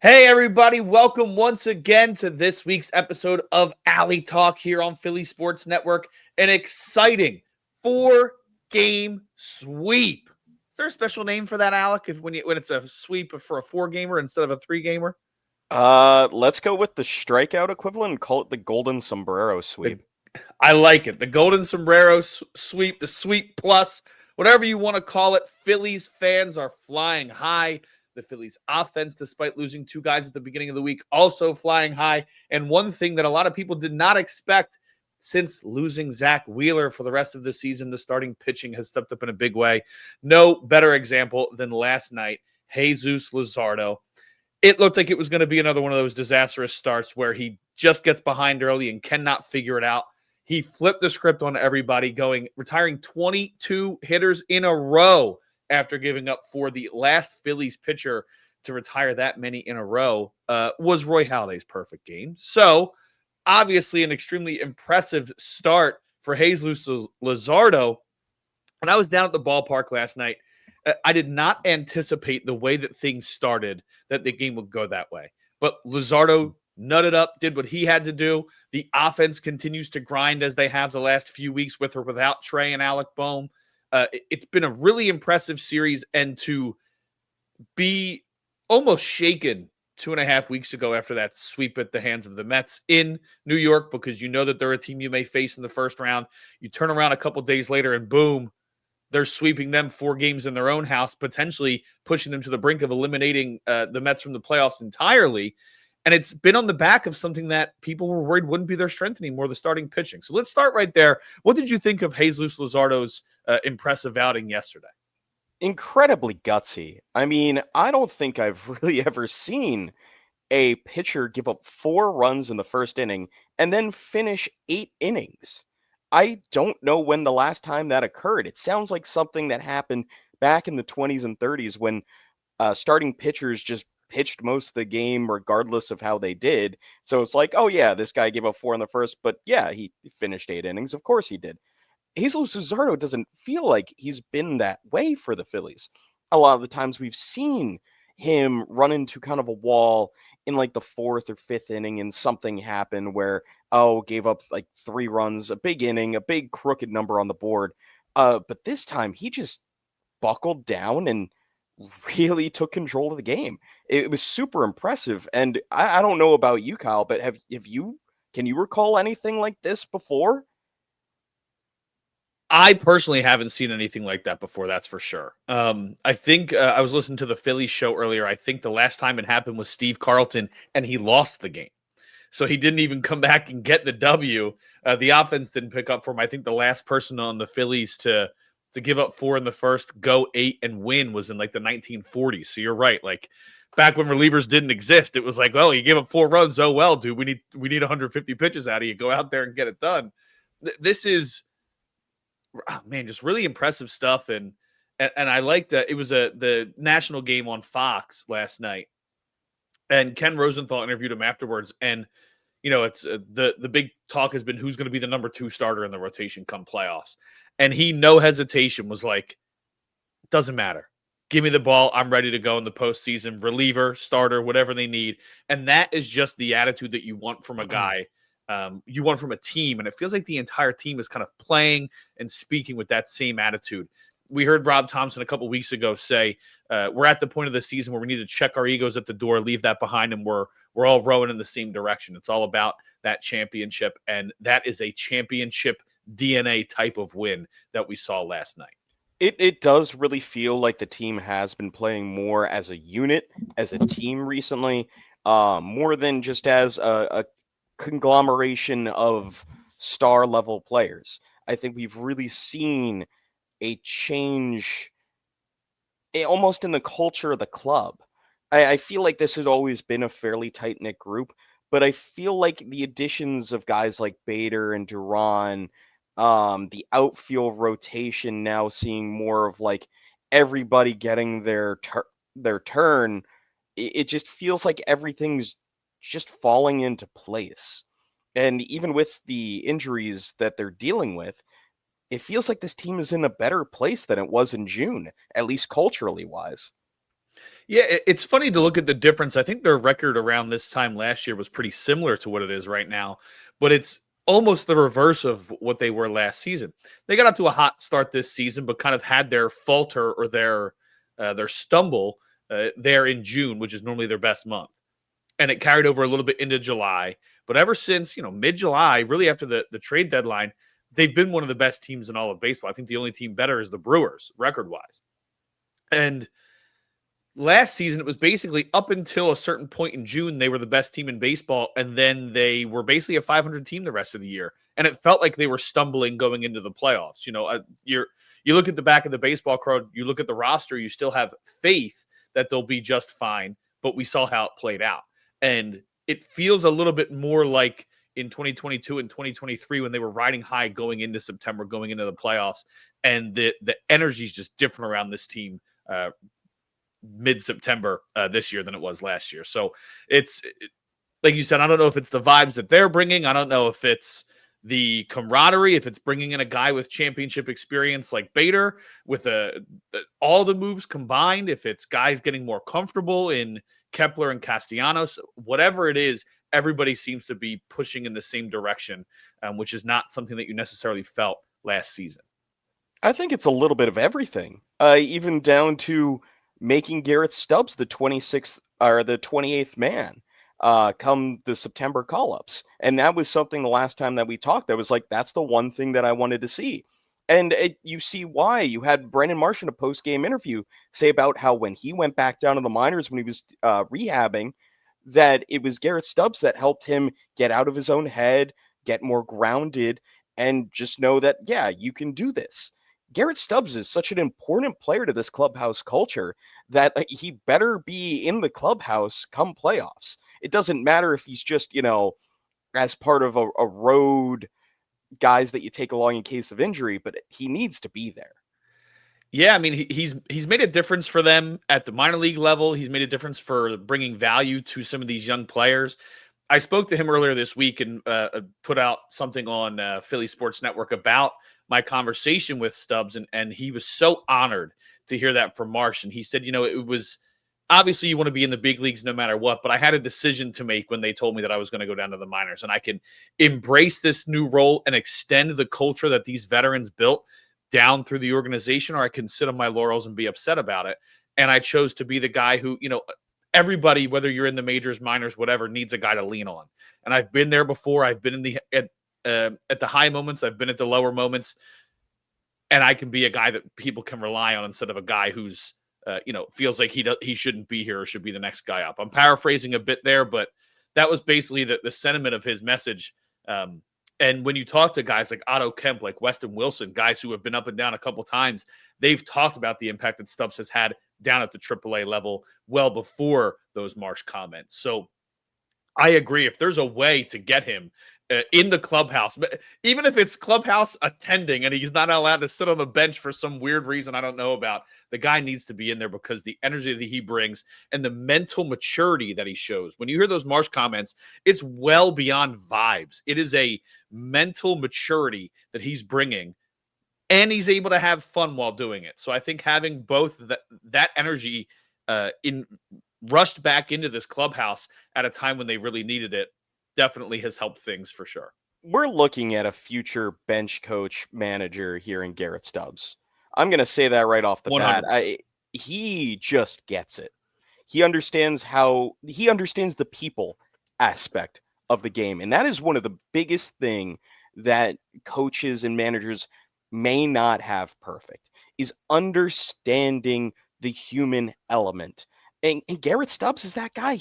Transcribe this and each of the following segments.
Hey, everybody. Welcome once again to this week's episode of Alley Talk here on Philly Sports Network. An exciting four-game sweep. Is there a special name for that, Alec, when it's a sweep for a four-gamer instead of a three-gamer? Let's go with the strikeout equivalent and call it the Golden Sombrero The, sweep. I like it. The Golden Sombrero sweep, the sweep plus, whatever you want to call it. Phillies fans are flying high. The Phillies offense, despite losing two guys at the beginning of the week, also flying high. And one thing that a lot of people did not expect since losing Zach Wheeler for the rest of the season, the starting pitching has stepped up in a big way. No better example than last night, Jesus Luzardo. It looked like it was going to be another one of those disastrous starts where he just gets behind early and cannot figure it out. He flipped the script on everybody, retiring 22 hitters in a row after giving up for the last Phillies pitcher to retire that many in a row was Roy Halladay's perfect game. So, obviously, an extremely impressive start for Jesus Luzardo. And I was down at the ballpark last night. I did not anticipate the way that things started that the game would go that way. But Luzardo nutted up, did what he had to do. The offense continues to grind as they have the last few weeks with or without Trey and Alec Bohm. It's been a really impressive series, and to be almost shaken 2.5 weeks ago after that sweep at the hands of the Mets in New York, because you know that they're a team you may face in the first round. You turn around a couple days later and boom, they're sweeping them 4 games in their own house, potentially pushing them to the brink of eliminating the Mets from the playoffs entirely. And it's been on the back of something that people were worried wouldn't be their strength anymore, the starting pitching. So let's start right there. What did you think of Jesus Luzardo's impressive outing yesterday? Incredibly gutsy. I mean, I don't think I've really ever seen a pitcher give up 4 runs in the first inning and then finish 8 innings. I don't know when the last time that occurred. It sounds like something that happened back in the 20s and 30s when starting pitchers just pitched most of the game regardless of how they did. So it's like, oh yeah, this guy gave up 4 in the first, but yeah, he finished 8 innings. Of course he did. Jesus Luzardo doesn't feel like he's been that way for the Phillies. A lot of the times we've seen him run into kind of a wall in like the 4th or 5th inning and something happened where, oh, gave up like 3 runs, a big inning, a big crooked number on the board. But this time he just buckled down and really took control of the game. It was super impressive. And I don't know about you, Kyle, but have you can you recall anything like this before? I personally haven't seen anything like that before. That's for sure. I think I was listening to the Phillies show earlier. I think the last time it happened was Steve Carlton, and he lost the game. So he didn't even come back and get the W. The offense didn't pick up for him. I think the last person on the Phillies to give up 4 in the first, go 8 and win was in like the 1940s. So you're right. Like back when relievers didn't exist, it was like, well, you gave up 4 runs. Oh well, dude, we need 150 pitches out of you. Go out there and get it done. This is, oh, man, just really impressive stuff. And I liked it was the national game on Fox last night, and Ken Rosenthal interviewed him afterwards, and it's the big talk has been who's going to be the number 2 starter in the rotation come playoffs. And he, no hesitation, was like, doesn't matter. Give me the ball. I'm ready to go in the postseason. Reliever, starter, whatever they need. And that is just the attitude that you want from a guy. You want from a team. And it feels like the entire team is kind of playing and speaking with that same attitude. We heard Rob Thompson a couple weeks ago say, we're at the point of the season where we need to check our egos at the door, leave that behind, and we're all rowing in the same direction. It's all about that championship, and that is a championship DNA type of win that we saw last night. It does really feel like the team has been playing more as a unit, as a team recently, more than just as a conglomeration of star level players. I think we've really seen a change almost in the culture of the club. I feel like this has always been a fairly tight knit group, but I feel like the additions of guys like Bader and Duran, the outfield rotation now seeing more of like everybody getting their turn, it just feels like everything's just falling into place. And even with the injuries that they're dealing with, it feels like this team is in a better place than it was in June, at least culturally wise. Yeah, it's funny to look at the difference. I think their record around this time last year was pretty similar to what it is right now, but it's almost the reverse of what they were last season. They got out to a hot start this season, but kind of had their falter or their stumble there in June, which is normally their best month, and it carried over a little bit into July. But ever since mid July, really after the trade deadline, they've been one of the best teams in all of baseball. I think the only team better is the Brewers, record wise, and last season, it was basically up until a certain point in June, they were the best team in baseball. And then they were basically a 500 team the rest of the year. And it felt like they were stumbling going into the playoffs. You look at the back of the baseball card, you look at the roster, you still have faith that they'll be just fine. But we saw how it played out. And it feels a little bit more like in 2022 and 2023 when they were riding high going into September, going into the playoffs. And the energy is just different around this team mid-September this year than it was last year. So it's like you said, I don't know if it's the vibes that they're bringing. I don't know if it's the camaraderie, if it's bringing in a guy with championship experience like Bader with all the moves combined, if it's guys getting more comfortable in Kepler and Castellanos, whatever it is, everybody seems to be pushing in the same direction, which is not something that you necessarily felt last season. I think it's a little bit of everything, even down to making Garrett Stubbs the 26th or the 28th man come the September call-ups. And that was something the last time that we talked, that was like, that's the one thing that I wanted to see. And you see why. You had Brendan Marsh in a post-game interview say about how when he went back down to the minors when he was rehabbing, that it was Garrett Stubbs that helped him get out of his own head, get more grounded, and just know that, yeah, you can do this. Garrett Stubbs is such an important player to this clubhouse culture that he better be in the clubhouse come playoffs. It doesn't matter if he's just, as part of a road guys that you take along in case of injury, but he needs to be there. Yeah, I mean, he's made a difference for them at the minor league level. He's made a difference for bringing value to some of these young players. I spoke to him earlier this week and put out something on Philly Sports Network about my conversation with Stubbs, and he was so honored to hear that from Marsh. And he said, it was obviously you want to be in the big leagues no matter what, but I had a decision to make when they told me that I was going to go down to the minors, and I can embrace this new role and extend the culture that these veterans built down through the organization, or I can sit on my laurels and be upset about it. And I chose to be the guy who, everybody, whether you're in the majors, minors, whatever, needs a guy to lean on. And I've been there before. I've been at the high moments. I've been at the lower moments, and I can be a guy that people can rely on instead of a guy who's, feels like he shouldn't be here or should be the next guy up. I'm paraphrasing a bit there, but that was basically the sentiment of his message. And when you talk to guys like Otto Kemp, like Weston Wilson, guys who have been up and down a couple times, they've talked about the impact that Stubbs has had down at the AAA level well before those Marsh comments. So I agree. If there's a way to get him in the clubhouse, but even if it's clubhouse attending and he's not allowed to sit on the bench for some weird reason I don't know about, the guy needs to be in there because the energy that he brings and the mental maturity that he shows. When you hear those Marsh comments, it's well beyond vibes. It is a mental maturity that he's bringing, and he's able to have fun while doing it. So I think having both that energy in rushed back into this clubhouse at a time when they really needed it definitely has helped things for sure. We're looking at a future bench coach manager here in Garrett Stubbs. I'm going to say that right off the bat. 100%. He just gets it. He understands the people aspect of the game. And that is one of the biggest thing that coaches and managers may not have perfect, is understanding the human element. And Garrett Stubbs is that guy.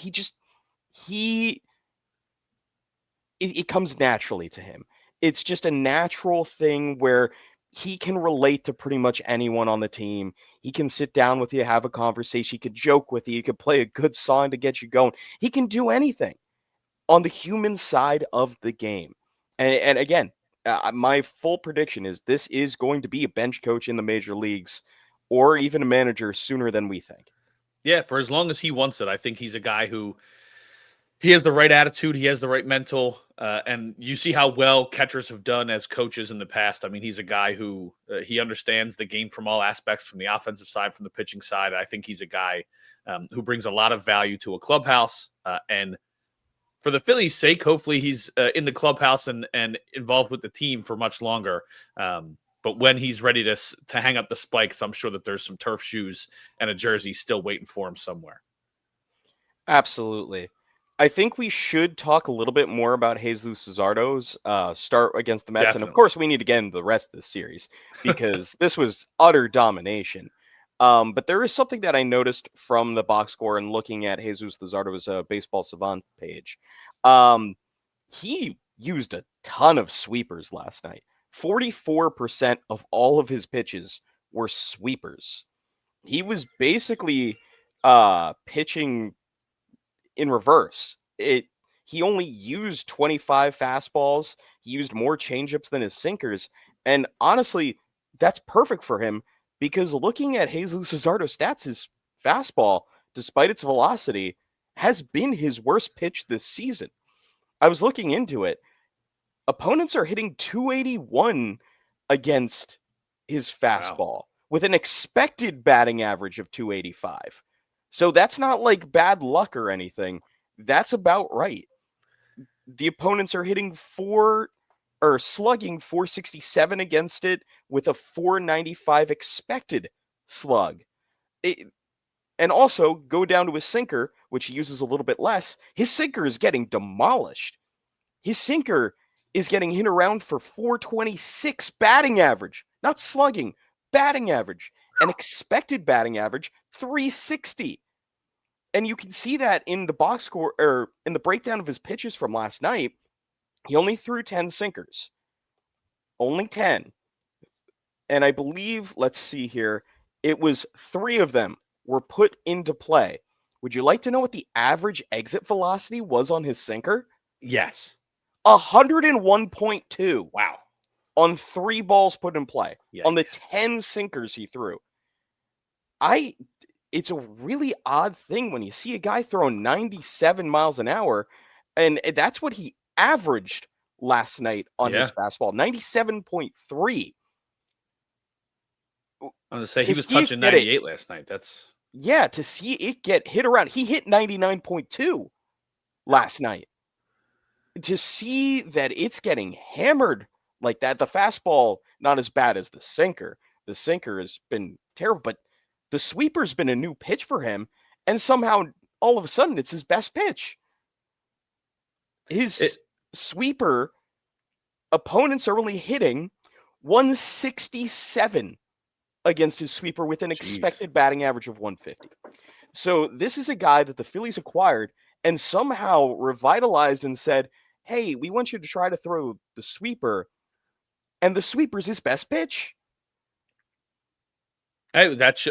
It comes naturally to him. It's just a natural thing where he can relate to pretty much anyone on the team. He can sit down with you, have a conversation. He could joke with you. He could play a good song to get you going. He can do anything on the human side of the game. And again, my full prediction is this is going to be a bench coach in the major leagues or even a manager sooner than we think. Yeah, for as long as he wants it, I think he's a guy who he has the right attitude. He has the right mental And you see how well catchers have done as coaches in the past. I mean, he's a guy who he understands the game from all aspects, from the offensive side, from the pitching side. I think he's a guy who brings a lot of value to a clubhouse. And for the Phillies' sake, hopefully he's in the clubhouse and involved with the team for much longer. But when he's ready to hang up the spikes, I'm sure that there's some turf shoes and a jersey still waiting for him somewhere. Absolutely. I think we should talk a little bit more about Jesus Luzardo's start against the Mets. Definitely. And of course, we need to get into the rest of the series because this was utter domination. But there is something that I noticed from the box score and looking at Jesus Luzardo's Baseball Savant page. He used a ton of sweepers last night. 44% of all of his pitches were sweepers. He was basically pitching in reverse. He only used 25 fastballs. He used more changeups than his sinkers. And honestly, that's perfect for him because looking at Jesus Luzardo's stats, his fastball, despite its velocity, has been his worst pitch this season. I was looking into it. Opponents are hitting 281 against his fastball with an expected batting average of 285. So that's not like bad luck or anything. That's about right. The opponents are hitting slugging 467 against it with a 495 expected slug. And also go down to his sinker, which he uses a little bit less. His sinker is getting demolished. His sinker is getting hit around for 426 batting average, not slugging, batting average, an expected batting average 360. And you can see that in the box score or in the breakdown of his pitches from last night. He only threw 10 sinkers. Only 10. And I believe, let's see here, it was 3 of them were put into play. Would you like to know what the average exit velocity was on his sinker? Yes. 101.2. Wow. On 3 balls put in play. Yikes. On the 10 sinkers he threw. It's a really odd thing when you see a guy throw 97 miles an hour, and that's what he averaged last night on his fastball, 97.3. I'm going to say he was touching 98 last night. To see it get hit around. He hit 99.2 last night. To see that it's getting hammered like that, the fastball, not as bad as the sinker. The sinker has been terrible, but the sweeper's been a new pitch for him, and somehow, all of a sudden, it's his best pitch. His sweeper, opponents are only hitting 167 against his sweeper with an expected batting average of 150. So this is a guy that the Phillies acquired and somehow revitalized and said, hey, we want you to try to throw the sweeper, and the sweeper's his best pitch. Hey, that's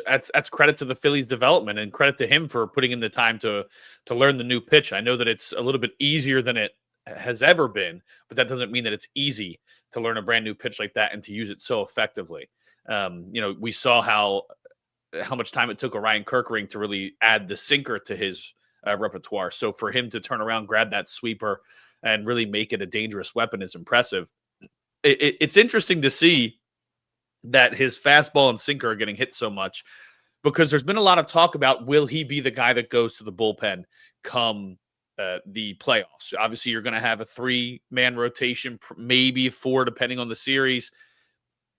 credit to the Phillies development and credit to him for putting in the time to learn the new pitch. I know that it's a little bit easier than it has ever been, but that doesn't mean that it's easy to learn a brand new pitch like that and to use it so effectively. We saw how much time it took Orion Kerkering to really add the sinker to his repertoire. So for him to turn around, grab that sweeper, and really make it a dangerous weapon is impressive. It's interesting to see that his fastball and sinker are getting hit so much because there's been a lot of talk about will he be the guy that goes to the bullpen come the playoffs. Obviously, you're going to have a 3-man rotation, maybe 4, depending on the series.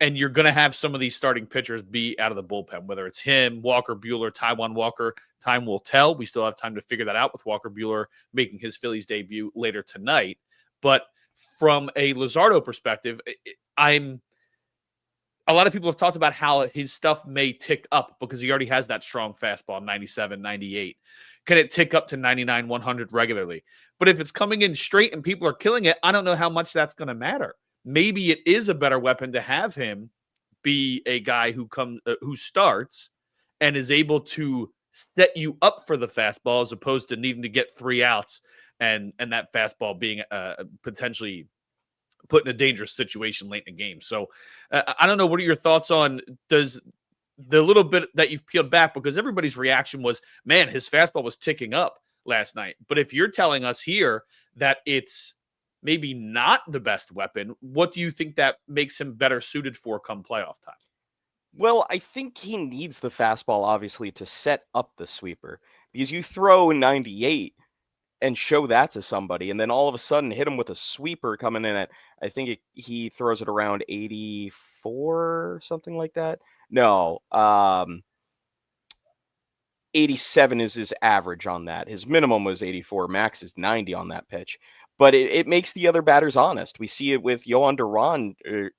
And you're going to have some of these starting pitchers be out of the bullpen, whether it's him, Walker Buehler, Taijuan Walker. Time will tell. We still have time to figure that out with Walker Buehler making his Phillies debut later tonight. But from a Luzardo perspective, a lot of people have talked about how his stuff may tick up because he already has that strong fastball, 97, 98. Can it tick up to 99, 100 regularly? But if it's coming in straight and people are killing it, I don't know how much that's going to matter. Maybe it is a better weapon to have him be a guy who starts and is able to set you up for the fastball as opposed to needing to get 3 outs and that fastball being potentially put in a dangerous situation late in the game. So I don't know. What are your thoughts on does the little bit that you've peeled back, because everybody's reaction was, man, his fastball was ticking up last night. But if you're telling us here that it's maybe not the best weapon. What do you think that makes him better suited for come playoff time? Well, I think he needs the fastball, obviously, to set up the sweeper. Because you throw 98 and show that to somebody, and then all of a sudden hit him with a sweeper coming in at, I think he throws it around 84, something like that. No, 87 is his average on that. His minimum was 84, max is 90 on that pitch. But it makes the other batters honest. We see it with Yohan Duran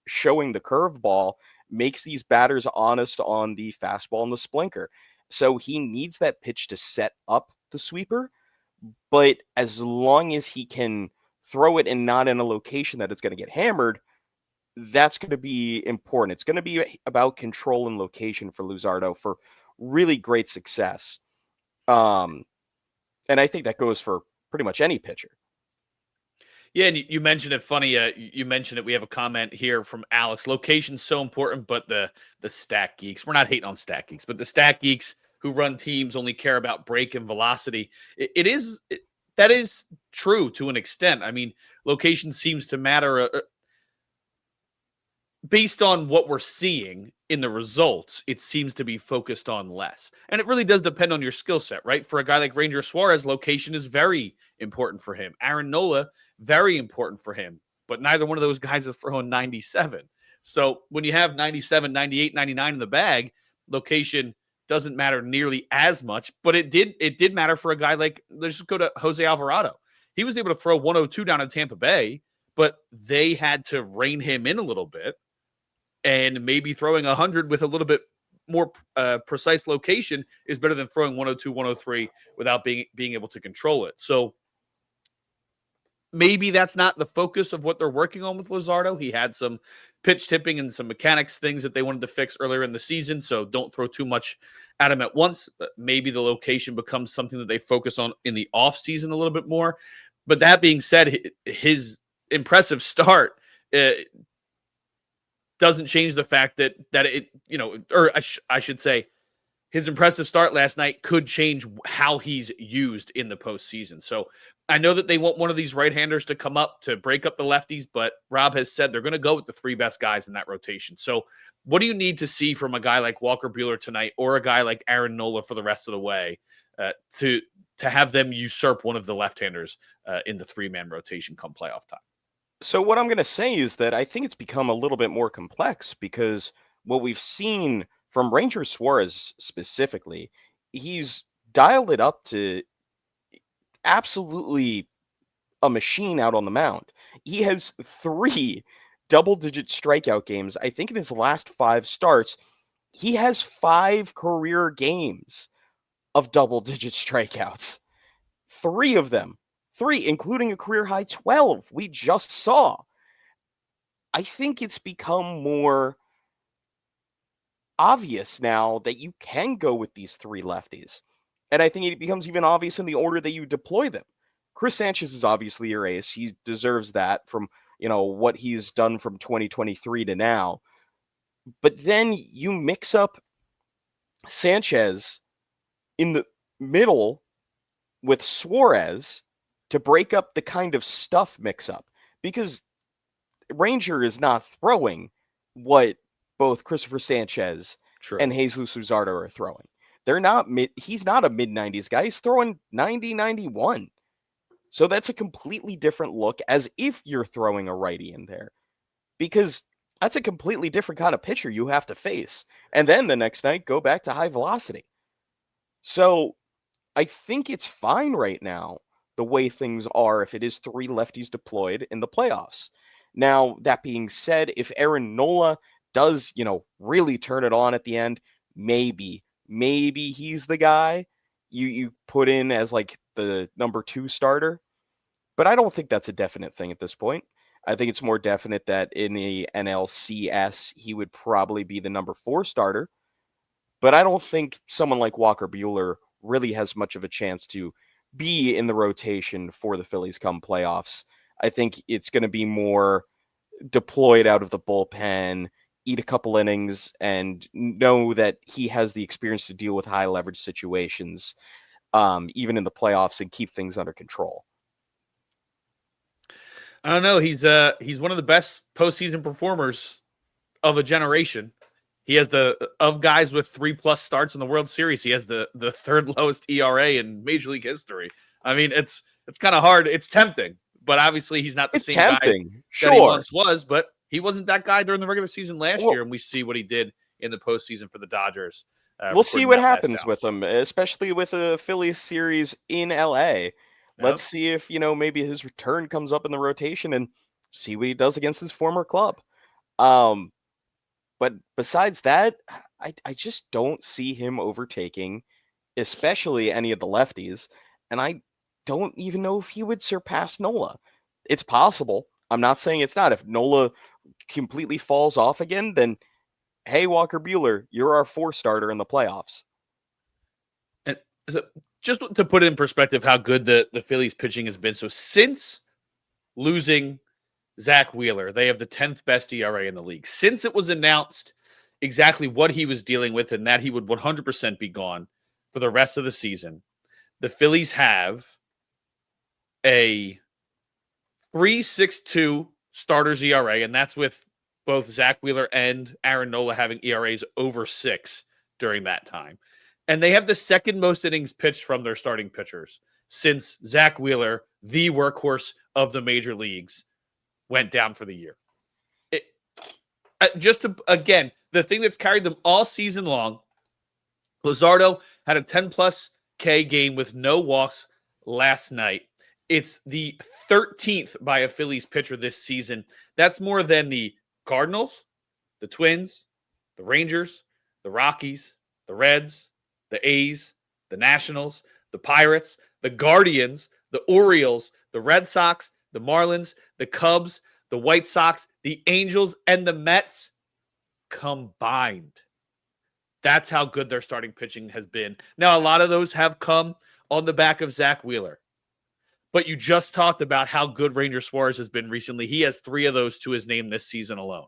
showing the curveball, makes these batters honest on the fastball and the splinker. So he needs that pitch to set up the sweeper. But as long as he can throw it and not in a location that it's going to get hammered, that's going to be important. It's going to be about control and location for Luzardo for really great success. And I think that goes for pretty much any pitcher. Yeah, and you mentioned it. Funny, you mentioned it. We have a comment here from Alex. Location's so important, but the stat geeks. We're not hating on stat geeks, but the stat geeks who run teams only care about break and velocity. That is true to an extent. I mean, location seems to matter based on what we're seeing in the results. It seems to be focused on less, and it really does depend on your skill set, right? For a guy like Ranger Suarez, location is very important for him. Aaron Nola, very important for him, but neither one of those guys is throwing 97. So when you have 97, 98, 99 in the bag, location doesn't matter nearly as much, but it did matter for a guy like, let's just go to Jose Alvarado. He was able to throw 102 down in Tampa Bay, but they had to rein him in a little bit, and maybe throwing 100 with a little bit more precise location is better than throwing 102, 103 without being able to control it. So maybe that's not the focus of what they're working on with Luzardo. He had some pitch tipping and some mechanics things that they wanted to fix earlier in the season, so don't throw too much at him at once. But maybe the location becomes something that they focus on in the offseason a little bit more. But that being said, his impressive start doesn't change the fact that it, or I should say, his impressive start last night could change how he's used in the postseason. So I know that they want one of these right-handers to come up to break up the lefties, but Rob has said they're going to go with the three best guys in that rotation. So what do you need to see from a guy like Walker Buehler tonight, or a guy like Aaron Nola for the rest of the way, to have them usurp one of the left-handers in the three-man rotation come playoff time? So what I'm going to say is that I think it's become a little bit more complex, because what we've seen from Ranger Suarez specifically, he's dialed it up to absolutely a machine out on the mound. He has 3 double-digit strikeout games. I think in his last 5 starts, he has 5 career games of double-digit strikeouts. 3 of them. 3, including a career high 12 we just saw. I think it's become more obvious now that you can go with these 3 lefties. And I think it becomes even obvious in the order that you deploy them. Chris Sanchez is obviously your ace. He deserves that from, what he's done from 2023 to now. But then you mix up Sanchez in the middle with Suarez to break up the kind of stuff mix-up. Because Ranger is not throwing what both Christopher Sanchez and Jesus Luzardo are throwing. They're not he's not a mid-90s guy. He's throwing 90, 91. So that's a completely different look, as if you're throwing a righty in there. Because that's a completely different kind of pitcher you have to face. And then the next night, go back to high velocity. So I think it's fine right now, the way things are, if it is 3 lefties deployed in the playoffs. Now, that being said, if Aaron Nola does, really turn it on at the end, maybe he's the guy you put in as like the number 2 starter. But I don't think that's a definite thing at this point. I think it's more definite that in the NLCS, he would probably be the number 4 starter. But I don't think someone like Walker Buehler really has much of a chance to be in the rotation for the Phillies come playoffs. I think it's going to be more deployed out of the bullpen, eat a couple innings, and know that he has the experience to deal with high leverage situations, even in the playoffs, and keep things under control. I don't know. He's one of the best postseason performers of a generation. He has of guys with 3+ starts in the World Series. He has the third lowest ERA in Major League history. I mean, it's kind of hard. It's tempting, but obviously he's not the It's same guy tempting, that he sure. once was. But he wasn't that guy during the regular season last Well, year, and we see what he did in the postseason for the Dodgers. we'll see Recording what that last happens with outs. him, especially with a Phillies series in LA. Let's Yep. see if, maybe his return comes up in the rotation and see what he does against his former club. But besides that, I just don't see him overtaking, especially any of the lefties. And I don't even know if he would surpass Nola. It's possible. I'm not saying it's not. If Nola completely falls off again, then hey, Walker Buehler, you're our 4 starter in the playoffs. And so just to put it in perspective, how good the Phillies pitching has been. So since losing Zach Wheeler, they have the 10th best ERA in the league. Since it was announced exactly what he was dealing with and that he would 100% be gone for the rest of the season, the Phillies have a 3.62 starters ERA, and that's with both Zach Wheeler and Aaron Nola having ERAs over 6 during that time. And they have the second most innings pitched from their starting pitchers since Zach Wheeler, the workhorse of the major leagues, went down for the year. Again, the thing that's carried them all season long, Luzardo had a 10+ K game with no walks last night. It's the 13th by a Phillies pitcher this season. That's more than the Cardinals, the Twins, the Rangers, the Rockies, the Reds, the A's, the Nationals, the Pirates, the Guardians, the Orioles, the Red Sox, the Marlins, the Cubs, the White Sox, the Angels, and the Mets combined. That's how good their starting pitching has been. Now, a lot of those have come on the back of Zach Wheeler. But you just talked about how good Ranger Suarez has been recently. He has 3 of those to his name this season alone.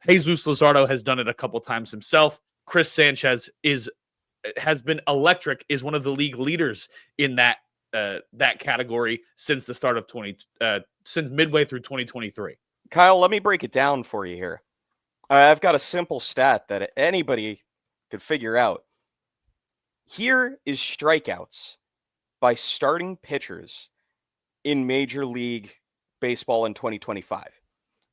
Jesus Luzardo has done it a couple times himself. Chris Sanchez has been electric, is one of the league leaders in that category since the start of since midway through 2023. Kyle, let me break it down for you here. I've got a simple stat that anybody could figure out. Here is strikeouts by starting pitchers in Major League Baseball in 2025.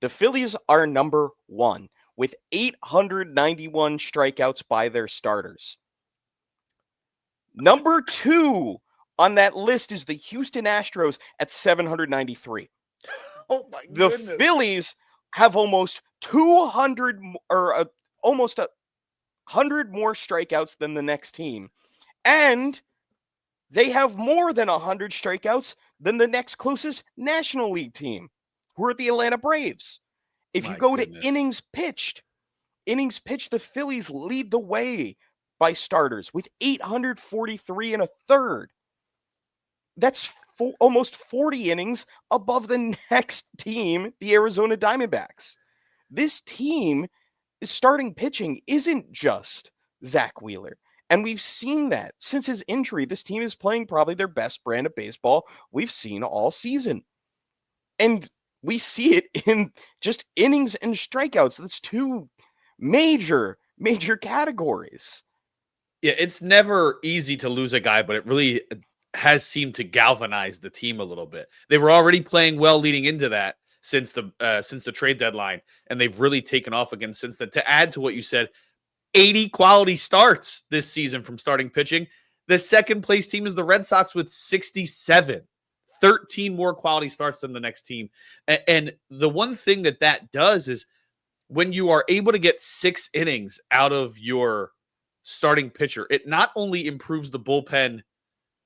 The Phillies are number 1 with 891 strikeouts by their starters. Number 2 on that list is the Houston Astros at 793. Oh my goodness. The Phillies have almost 200 or almost 100 more strikeouts than the next team. And they have more than 100 strikeouts than the next closest National League team, who are the Atlanta Braves. If you go to innings pitched, the Phillies lead the way by starters with 843 and a third. That's almost 40 innings above the next team, the Arizona Diamondbacks. This team is starting pitching isn't just Zach Wheeler. And we've seen that since his injury. This team is playing probably their best brand of baseball we've seen all season. And we see it in just innings and strikeouts. That's 2 major categories. Yeah, it's never easy to lose a guy, but it really has seemed to galvanize the team a little bit. They were already playing well leading into that since the trade deadline, and they've really taken off again since then. To add to what you said, 80 quality starts this season from starting pitching. The second place team is the Red Sox with 67. 13 more quality starts than the next team. And the one thing that does is when you are able to get 6 innings out of your starting pitcher, it not only improves the bullpen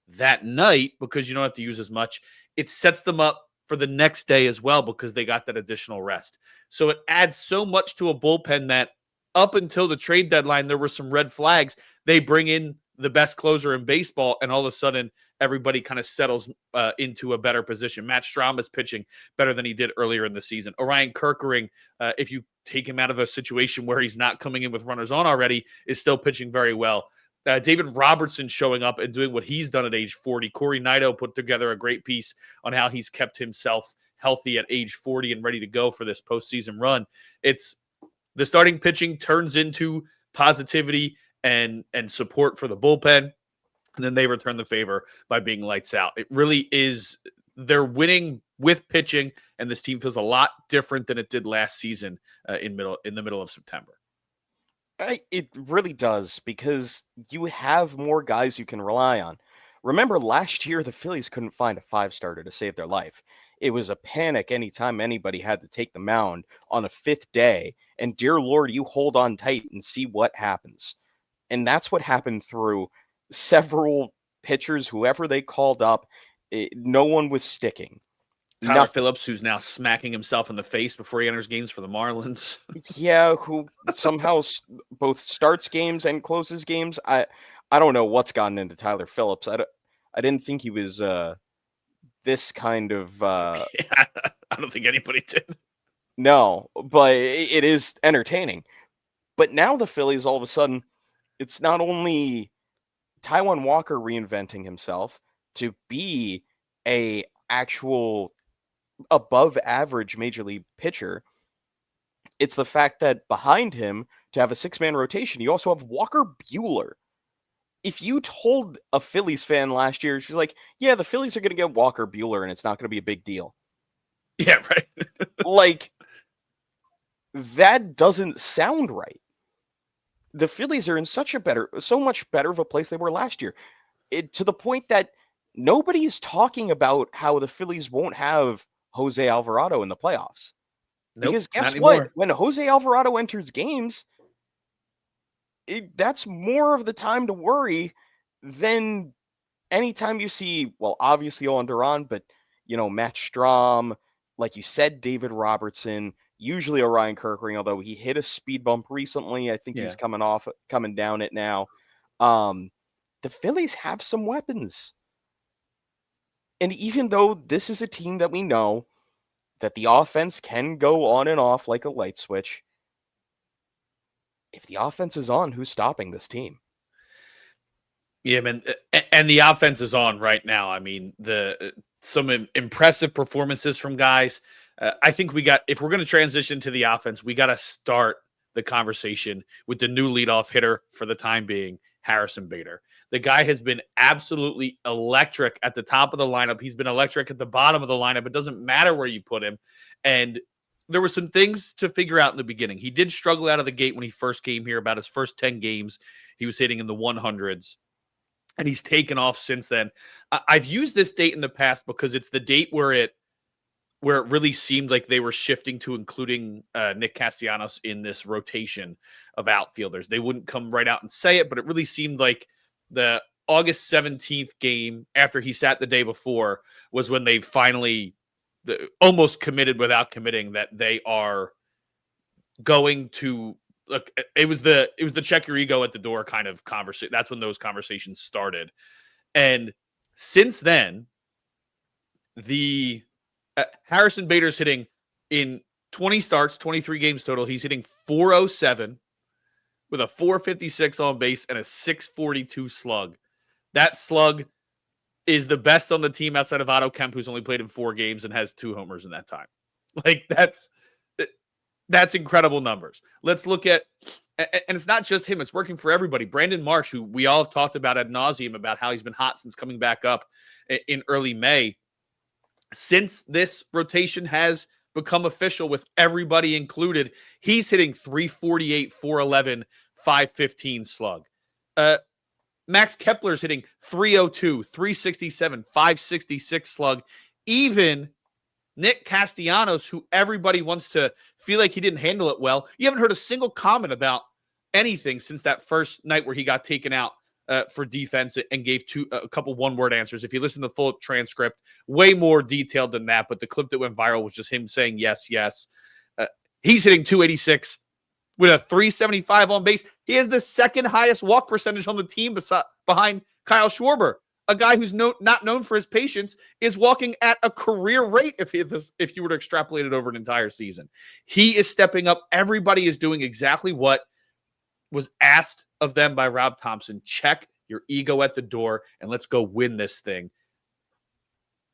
that night because you don't have to use as much, it sets them up for the next day as well because they got that additional rest. So it adds so much to a bullpen that up until the trade deadline, there were some red flags. They bring in the best closer in baseball, and all of a sudden, everybody kind of settles into a better position. Matt Strahm is pitching better than he did earlier in the season. Orion Kerkering, if you take him out of a situation where he's not coming in with runners on already, is still pitching very well. David Robertson showing up and doing what he's done at age 40. Corey Naito put together a great piece on how he's kept himself healthy at age 40 and ready to go for this postseason run. It's the starting pitching turns into positivity and support for the bullpen. And then they return the favor by being lights out. It really is, they're winning with pitching, and this team feels a lot different than it did last season in the middle of September. It really does, because you have more guys you can rely on. Remember, last year the Phillies couldn't find a 5-starter to save their life. It was a panic anytime anybody had to take the mound on a 5th day, and dear Lord, you hold on tight and see what happens. And that's what happened through several pitchers, whoever they called up. No one was sticking. Tyler Phillips, who's now smacking himself in the face before he enters games for the Marlins. Yeah, who somehow both starts games and closes games. I don't know what's gotten into Tyler Phillips. I didn't think he was this kind of. Yeah, I don't think anybody did. No, but it is entertaining. But now the Phillies, all of a sudden, it's not only Taijuan Walker reinventing himself to be a actual above average major league pitcher. It's the fact that behind him, to have a 6-man rotation, you also have Walker Buehler. If you told a Phillies fan last year, she's like, yeah, the Phillies are going to get Walker Buehler and it's not going to be a big deal. Yeah, right. Like, that doesn't sound right. The Phillies are in so much better of a place they were last year. To the point that nobody is talking about how the Phillies won't have Jose Alvarado in the playoffs. Nope, because guess not what? anymore. When Jose Alvarado enters games, that's more of the time to worry than anytime you see, well, obviously Owen Duran, but, Matt Strahm, like you said, David Robertson, usually Orion Kirkering, although he hit a speed bump recently. I think he's coming down it now. The Phillies have some weapons. And even though this is a team that we know that the offense can go on and off like a light switch, if the offense is on, who's stopping this team? Yeah, man, and the offense is on right now. I mean, some impressive performances from guys. I think if we're going to transition to the offense, we got to start the conversation with the new leadoff hitter for the time being, Harrison Bader. The guy has been absolutely electric at the top of the lineup. He's been electric at the bottom of the lineup. It doesn't matter where you put him. And there were some things to figure out in the beginning. He did struggle out of the gate when he first came here. About his first 10 games, he was hitting in the 100s. And he's taken off since then. I've used this date in the past because it's the date where it really seemed like they were shifting to including Nick Castellanos in this rotation of outfielders. They wouldn't come right out and say it, but it really seemed like the August 17th game after he sat the day before was when they finally almost committed without committing that they are going to look. It was the check your ego at the door kind of conversation. That's when those conversations started. And since then, the Harrison Bader's hitting in 20 starts, 23 games total. He's hitting 407 with a 456 on base and a 642 slug. That slug is the best on the team outside of Otto Kemp, who's only played in 4 games and has 2 homers in that time. Like, that's incredible numbers. Let's look at, and it's not just him, it's working for everybody. Brandon Marsh, who we all have talked about ad nauseum about how he's been hot since coming back up in early May. Since this rotation has become official with everybody included, he's hitting 348, 411, 515 slug. Max Kepler's hitting 302, 367, 566 slug. Even Nick Castellanos, who everybody wants to feel like he didn't handle it well, you haven't heard a single comment about anything since that first night where he got taken out for defense and gave a couple one-word answers. If you listen to the full transcript, way more detailed than that, but the clip that went viral was just him saying yes, yes. He's hitting 286 with a 375 on base. He has the second highest walk percentage on the team behind Kyle Schwarber. A guy who's not known for his patience is walking at a career rate if you were to extrapolate it over an entire season. He is stepping up. Everybody is doing exactly what was asked of them by Rob Thompson. Check your ego at the door and let's go win this thing.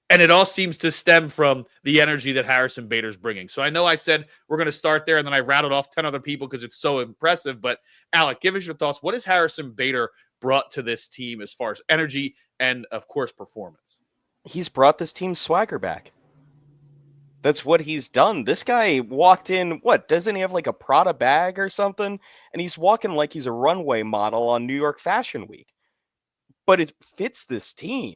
And it all seems to stem from the energy that Harrison Bader's bringing. So I know I said we're going to start there, and then I rattled off 10 other people because it's so impressive. But Alec, give us your thoughts. What has Harrison Bader brought to this team as far as energy and, of course, performance? He's brought this team's swagger back. That's what he's done. This guy walked in, what, doesn't he have like a Prada bag or something? And he's walking like he's a runway model on New York Fashion Week. But it fits this team.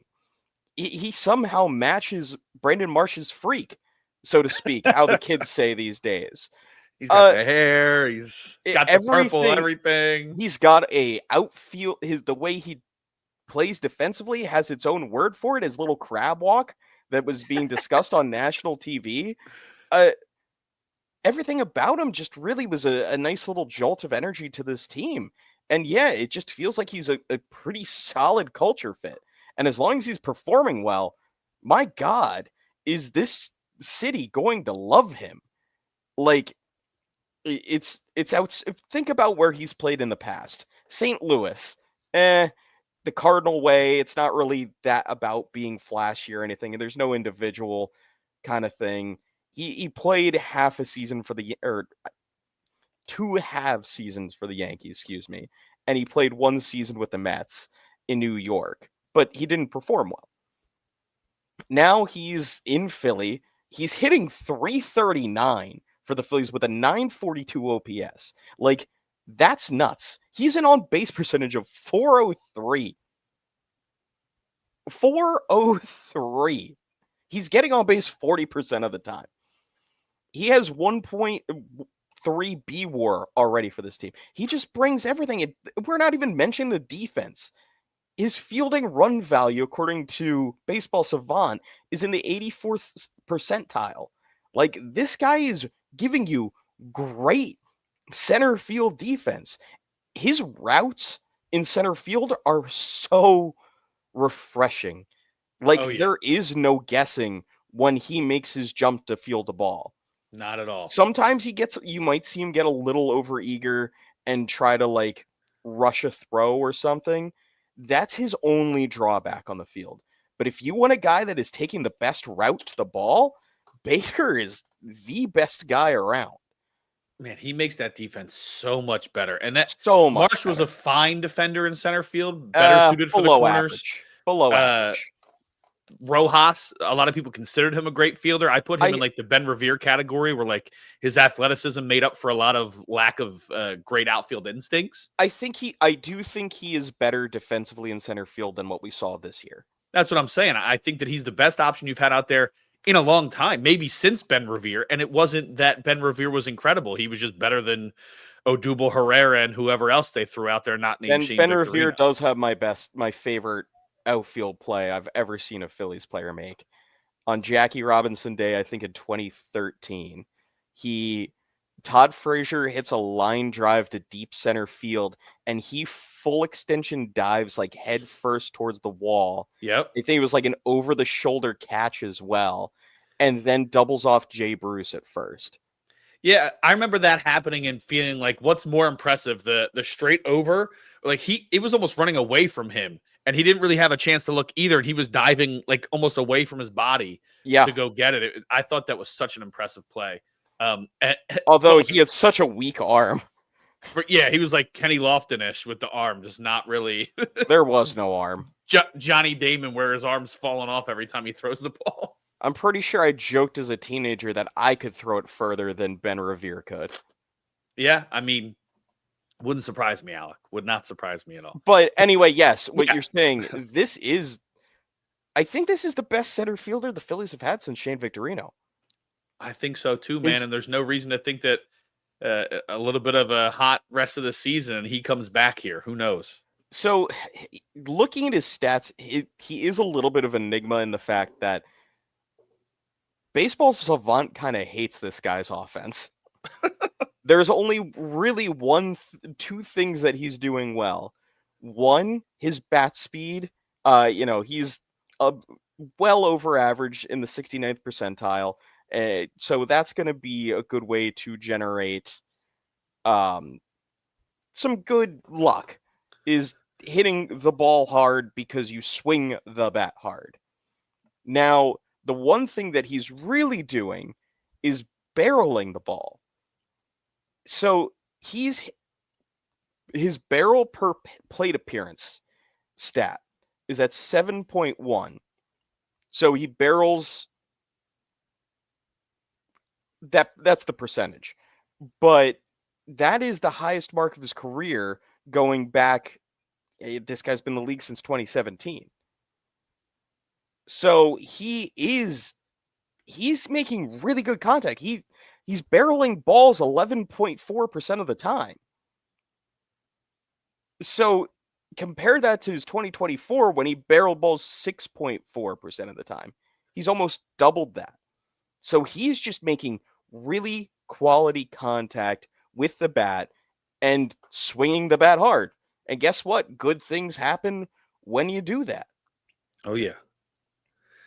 He somehow matches Brandon Marsh's freak, so to speak, how the kids say these days. He's got the hair. He's got the purple Everything. Everything. He's got a outfield. The way he plays defensively has its own word for it. His little crab walk that was being discussed on national TV. Everything about him just really was a nice little jolt of energy to this team. And yeah, it just feels like he's a pretty solid culture fit. And as long as he's performing well, my God, is this city going to love him? Like, it's out. Think about where he's played in the past. St. Louis, the Cardinal way. It's not really that about being flashy or anything. And there's no individual kind of thing. He played half a season for or 2.5 seasons for the Yankees, excuse me. And he played 1 season with the Mets in New York, but he didn't perform well. Now he's in Philly. He's hitting .339 for the Phillies with a .942 OPS. Like, that's nuts. He's an on-base percentage of .403. 403. He's getting on base 40% of the time. He has 1.3 B WAR already for this team. He just brings everything. We're not even mentioning the defense. His fielding run value, according to Baseball Savant, is in the 84th percentile. Like, this guy is giving you great center field defense. His routes in center field are so refreshing. Like, there is no guessing when he makes his jump to field the ball. Not at all. Sometimes you might see him get a little overeager and try to like rush a throw or something. That's his only drawback on the field. But if you want a guy that is taking the best route to the ball, Bader is the best guy around. Man, he makes that defense so much better. And that so much Marsh better. was a fine defender in center field, better suited for the corners. Average. Below average. Rojas, a lot of people considered him a great fielder. I put him in like the Ben Revere category, where like his athleticism made up for a lot of lack of great outfield instincts. I do think he is better defensively in center field than what we saw this year. That's what I'm saying. I think that he's the best option you've had out there in a long time, maybe since Ben Revere. And it wasn't that Ben Revere was incredible. He was just better than Odubel Herrera and whoever else they threw out there, not named Shane Ben Victorino. Revere does have my favorite outfield play I've ever seen a Phillies player make. On Jackie Robinson Day, I think in 2013, Todd Frazier hits a line drive to deep center field, and he full extension dives like head first towards the wall. Yep. I think it was like an over-the-shoulder catch as well, and then doubles off Jay Bruce at first. Yeah, I remember that happening and feeling like, what's more impressive, the straight over? Like it was almost running away from him, and he didn't really have a chance to look either. And he was diving like almost away from his body to go get it. I thought that was such an impressive play. Although he had such a weak arm. He was like Kenny Lofton-ish with the arm, just not really. There was no arm. Johnny Damon, where his arm's falling off every time he throws the ball. I'm pretty sure I joked as a teenager that I could throw it further than Ben Revere could. Yeah, I mean, wouldn't surprise me, Alec. Would not surprise me at all. But anyway, yes, what you're saying, I think this is the best center fielder the Phillies have had since Shane Victorino. I think so too, man. And there's no reason to think that a little bit of a hot rest of the season and he comes back here. Who knows? So looking at his stats, he is a little bit of an enigma in the fact that Baseball Savant kind of hates this guy's offense. There's only really two things that he's doing well. One, his bat speed. He's well over average in the 69th percentile. So that's going to be a good way to generate some good luck, is hitting the ball hard because you swing the bat hard. Now, the one thing that he's really doing is barreling the ball. So his barrel per plate appearance stat is at 7.1. So he barrels that's the percentage. But that is the highest mark of his career going back. This guy's been in the league since 2017. So he's making really good contact. He's barreling balls 11.4% of the time. So compare that to his 2024 when he barreled balls 6.4% of the time. He's almost doubled that. So he's just making really quality contact with the bat and swinging the bat hard. And guess what? Good things happen when you do that. Oh, yeah.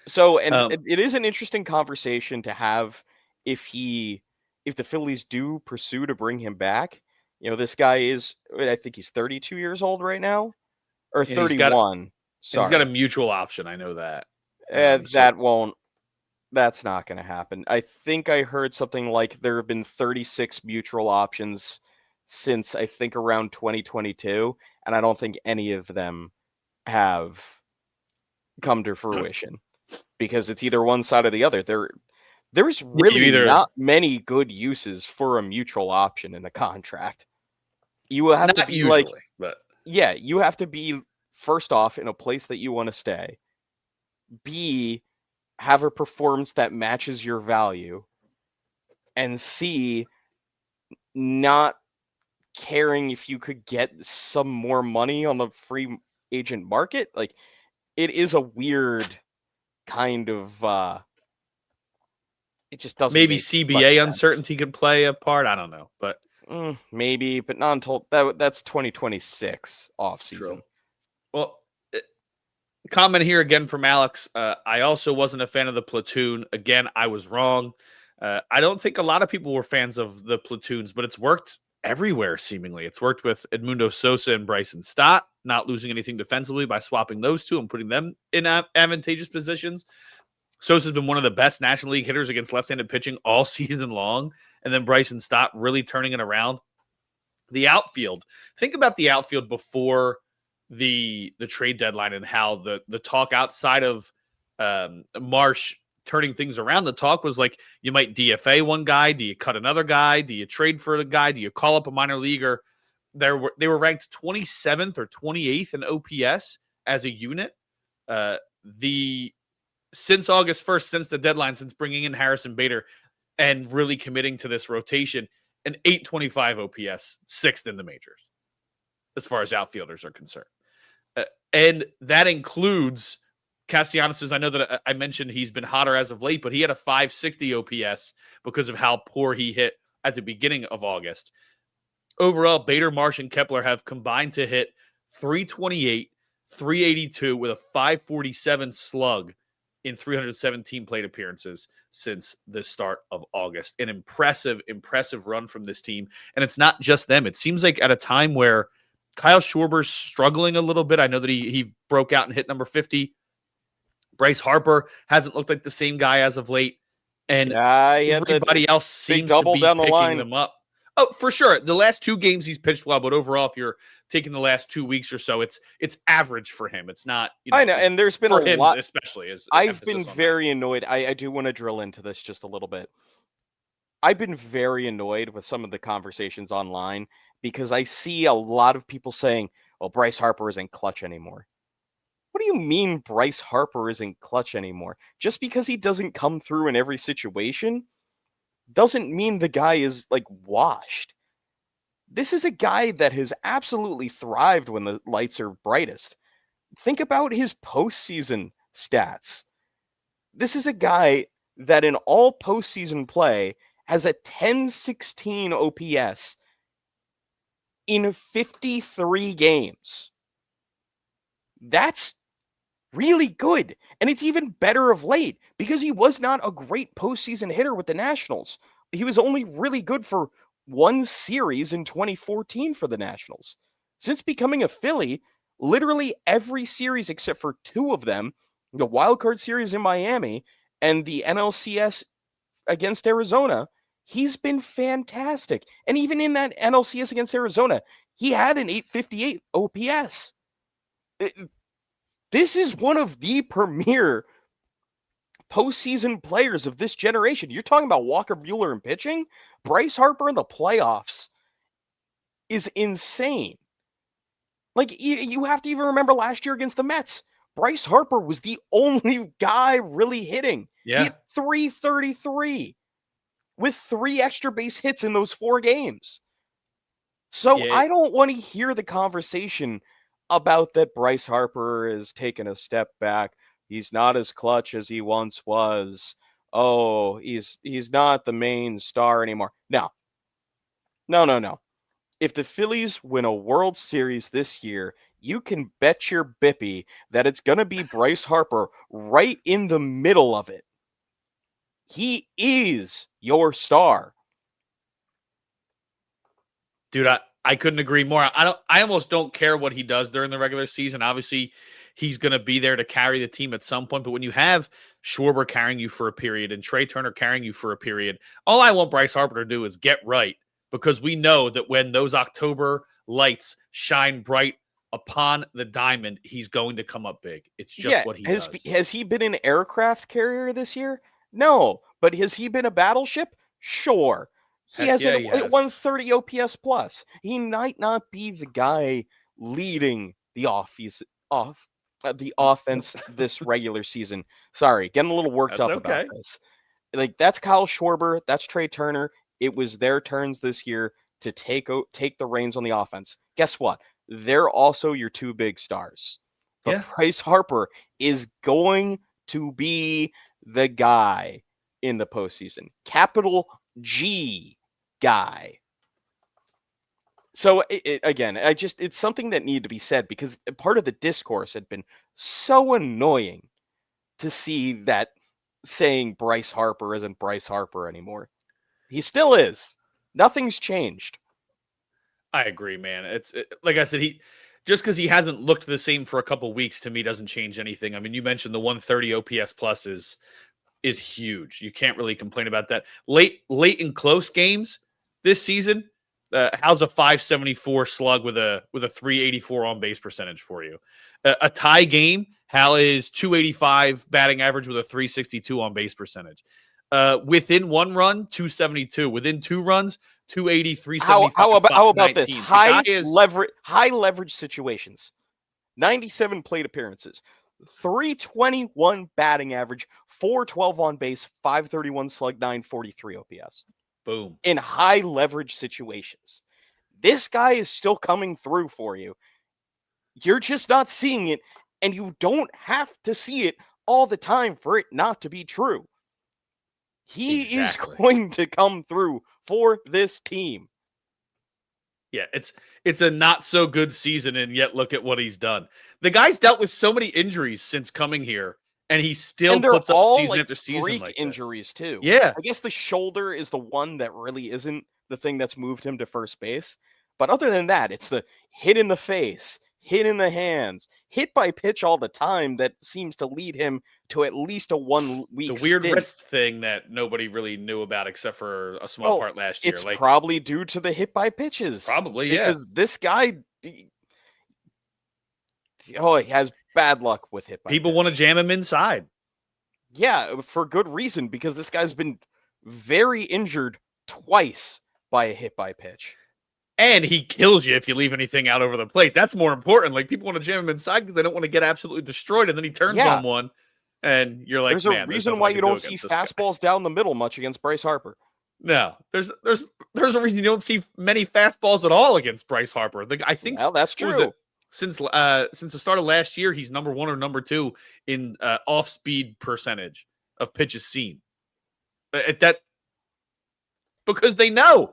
So, and it is an interesting conversation to have if the Phillies do pursue to bring him back. You know, this guy is, I think he's 32 years old right now, or 31. He's got a mutual option. I know that. That's not going to happen. I think I heard something like there have been 36 mutual options since I think around 2022, and I don't think any of them have come to fruition because it's either one side or the other. There's really not many good uses for a mutual option in a contract. You will have to be usually, you have to be first off in a place that you want to stay. B, have a performance that matches your value. And C, not caring if you could get some more money on the free agent market. Like, it is a weird kind of it just doesn't maybe make CBA uncertainty could play a part. I don't know, but maybe, but not until that's 2026 off season. Well, comment here again from Alex. I also wasn't a fan of the platoon. Again, I was wrong. I don't think a lot of people were fans of the platoons, but it's worked everywhere, seemingly. It's worked with Edmundo Sosa and Bryson Stott, not losing anything defensively by swapping those two and putting them in advantageous positions. Sosa's been one of the best National League hitters against left-handed pitching all season long, and then Bryson Stott really turning it around. The outfield. Think about the outfield before the trade deadline and how the talk outside of Marsh turning things around. The talk was like, you might DFA one guy. Do you cut another guy? Do you trade for the guy? Do you call up a minor leaguer? They were ranked 27th or 28th in OPS as a unit. Since August 1st, since the deadline, since bringing in Harrison Bader and really committing to this rotation, an 825 OPS, 6th in the majors, as far as outfielders are concerned. And that includes Castellanos. I know that I mentioned he's been hotter as of late, but he had a 560 OPS because of how poor he hit at the beginning of August. Overall, Bader, Marsh, and Kepler have combined to hit 328, 382 with a 547 slug in 317 plate appearances since the start of August. An impressive run from this team. And it's not just them. It seems like at a time where Kyle Schwarber's struggling a little bit. I know that he broke out and hit number 50. Bryce Harper hasn't looked like the same guy as of late. And everybody else seems to be picking them up. Oh, for sure. The last two games he's pitched well, but overall, if you're taking the last 2 weeks or so, it's average for him. It's not. I know, and there's been a lot, especially. I've been very annoyed. I do want to drill into this just a little bit. I've been very annoyed with some of the conversations online because I see a lot of people saying, "Well, Bryce Harper isn't clutch anymore." What do you mean Bryce Harper isn't clutch anymore? Just because he doesn't come through in every situation doesn't mean the guy is like washed. This is a guy that has absolutely thrived when the lights are brightest. Think about his postseason stats. This is a guy that in all postseason play has a 1016 OPS in 53 games. That's really good. And it's even better of late because he was not a great postseason hitter with the Nationals. He was only really good for one series in 2014 for the Nationals. Since becoming a Philly, literally every series except for two of them, the wild card series in Miami And the NLCS against Arizona, he's been fantastic. And even in that NLCS against Arizona, he had an 858 OPS. This is one of the premier postseason players of this generation. You're talking about Walker Buehler in pitching? Bryce Harper in the playoffs is insane. Like, you have to even remember last year against the Mets. Bryce Harper was the only guy really hitting. Yeah. He hit 333 with 3 extra base hits in those 4 games. So Yeah. I don't want to hear the conversation about that Bryce Harper is taking a step back. He's not as clutch as he once was. Oh, he's not the main star anymore. No. If the Phillies win a World Series this year, you can bet your bippy that it's going to be Bryce Harper right in the middle of it. He is your star. Dude, I couldn't agree more. I almost don't care what he does during the regular season. Obviously, he's going to be there to carry the team at some point. But when you have Schwarber carrying you for a period and Trey Turner carrying you for a period, all I want Bryce Harper to do is get right, because we know that when those October lights shine bright upon the diamond, he's going to come up big. It's just what he does. Has he been an aircraft carrier this year? No. But has he been a battleship? Sure. He has a 130 OPS plus. He might not be the guy leading the offense this regular season. Sorry, getting a little worked up about this. Like, that's Kyle Schwarber, that's Trey Turner. It was their turns this year to take the reins on the offense. Guess what? They're also your 2 big stars. But Bryce Harper is going to be the guy in the postseason. Capital G guy. So again, it's something that needed to be said, because part of the discourse had been so annoying to see that saying Bryce Harper isn't Bryce Harper anymore. He still is. Nothing's changed. I agree, man. Like I said, just because he hasn't looked the same for a couple weeks, to me, doesn't change anything. I mean, you mentioned the 130 OPS plus is huge. You can't really complain about that. Late in close games this season, how's a 574 slug with a 384 on base percentage for you? A tie game, Hal is 285 batting average with a 362 on base percentage. Within 1 run, 272. Within 2 runs, 280, 375. How about this? High leverage situations. 97 plate appearances. 321 batting average, 412 on base, 531 slug, 943 OPS. Boom. In high leverage situations. This guy is still coming through for you. You're just not seeing it, and you don't have to see it all the time for it not to be true. He is going to come through for this team. Yeah, it's a not so good season, and yet look at what he's done. The guy's dealt with so many injuries since coming here, and he still puts up season after season like injuries too. Yeah. I guess the shoulder is the one that really isn't the thing that's moved him to first base. But other than that, it's the hit in the face, hit in the hands, hit by pitch all the time that seems to lead him to at least a 1 week The weird stint. wrist thing that nobody really knew about except for a small part last year. It's probably due to the hit by pitches. Probably, because this guy, he has bad luck with hit by People pitch. want to jam him inside. Yeah, for good reason, because this guy's been very injured twice by a hit by pitch. And he kills you if you leave anything out over the plate. That's more important. Like, people want to jam him inside because they don't want to get absolutely destroyed, and then he turns on one, and you're like, there's a reason why you don't see fastballs down the middle much against Bryce Harper. No, there's a reason you don't see many fastballs at all against Bryce Harper. I think that's true. Since the start of last year, he's number 1 or number 2 in off speed percentage of pitches seen. Because they know.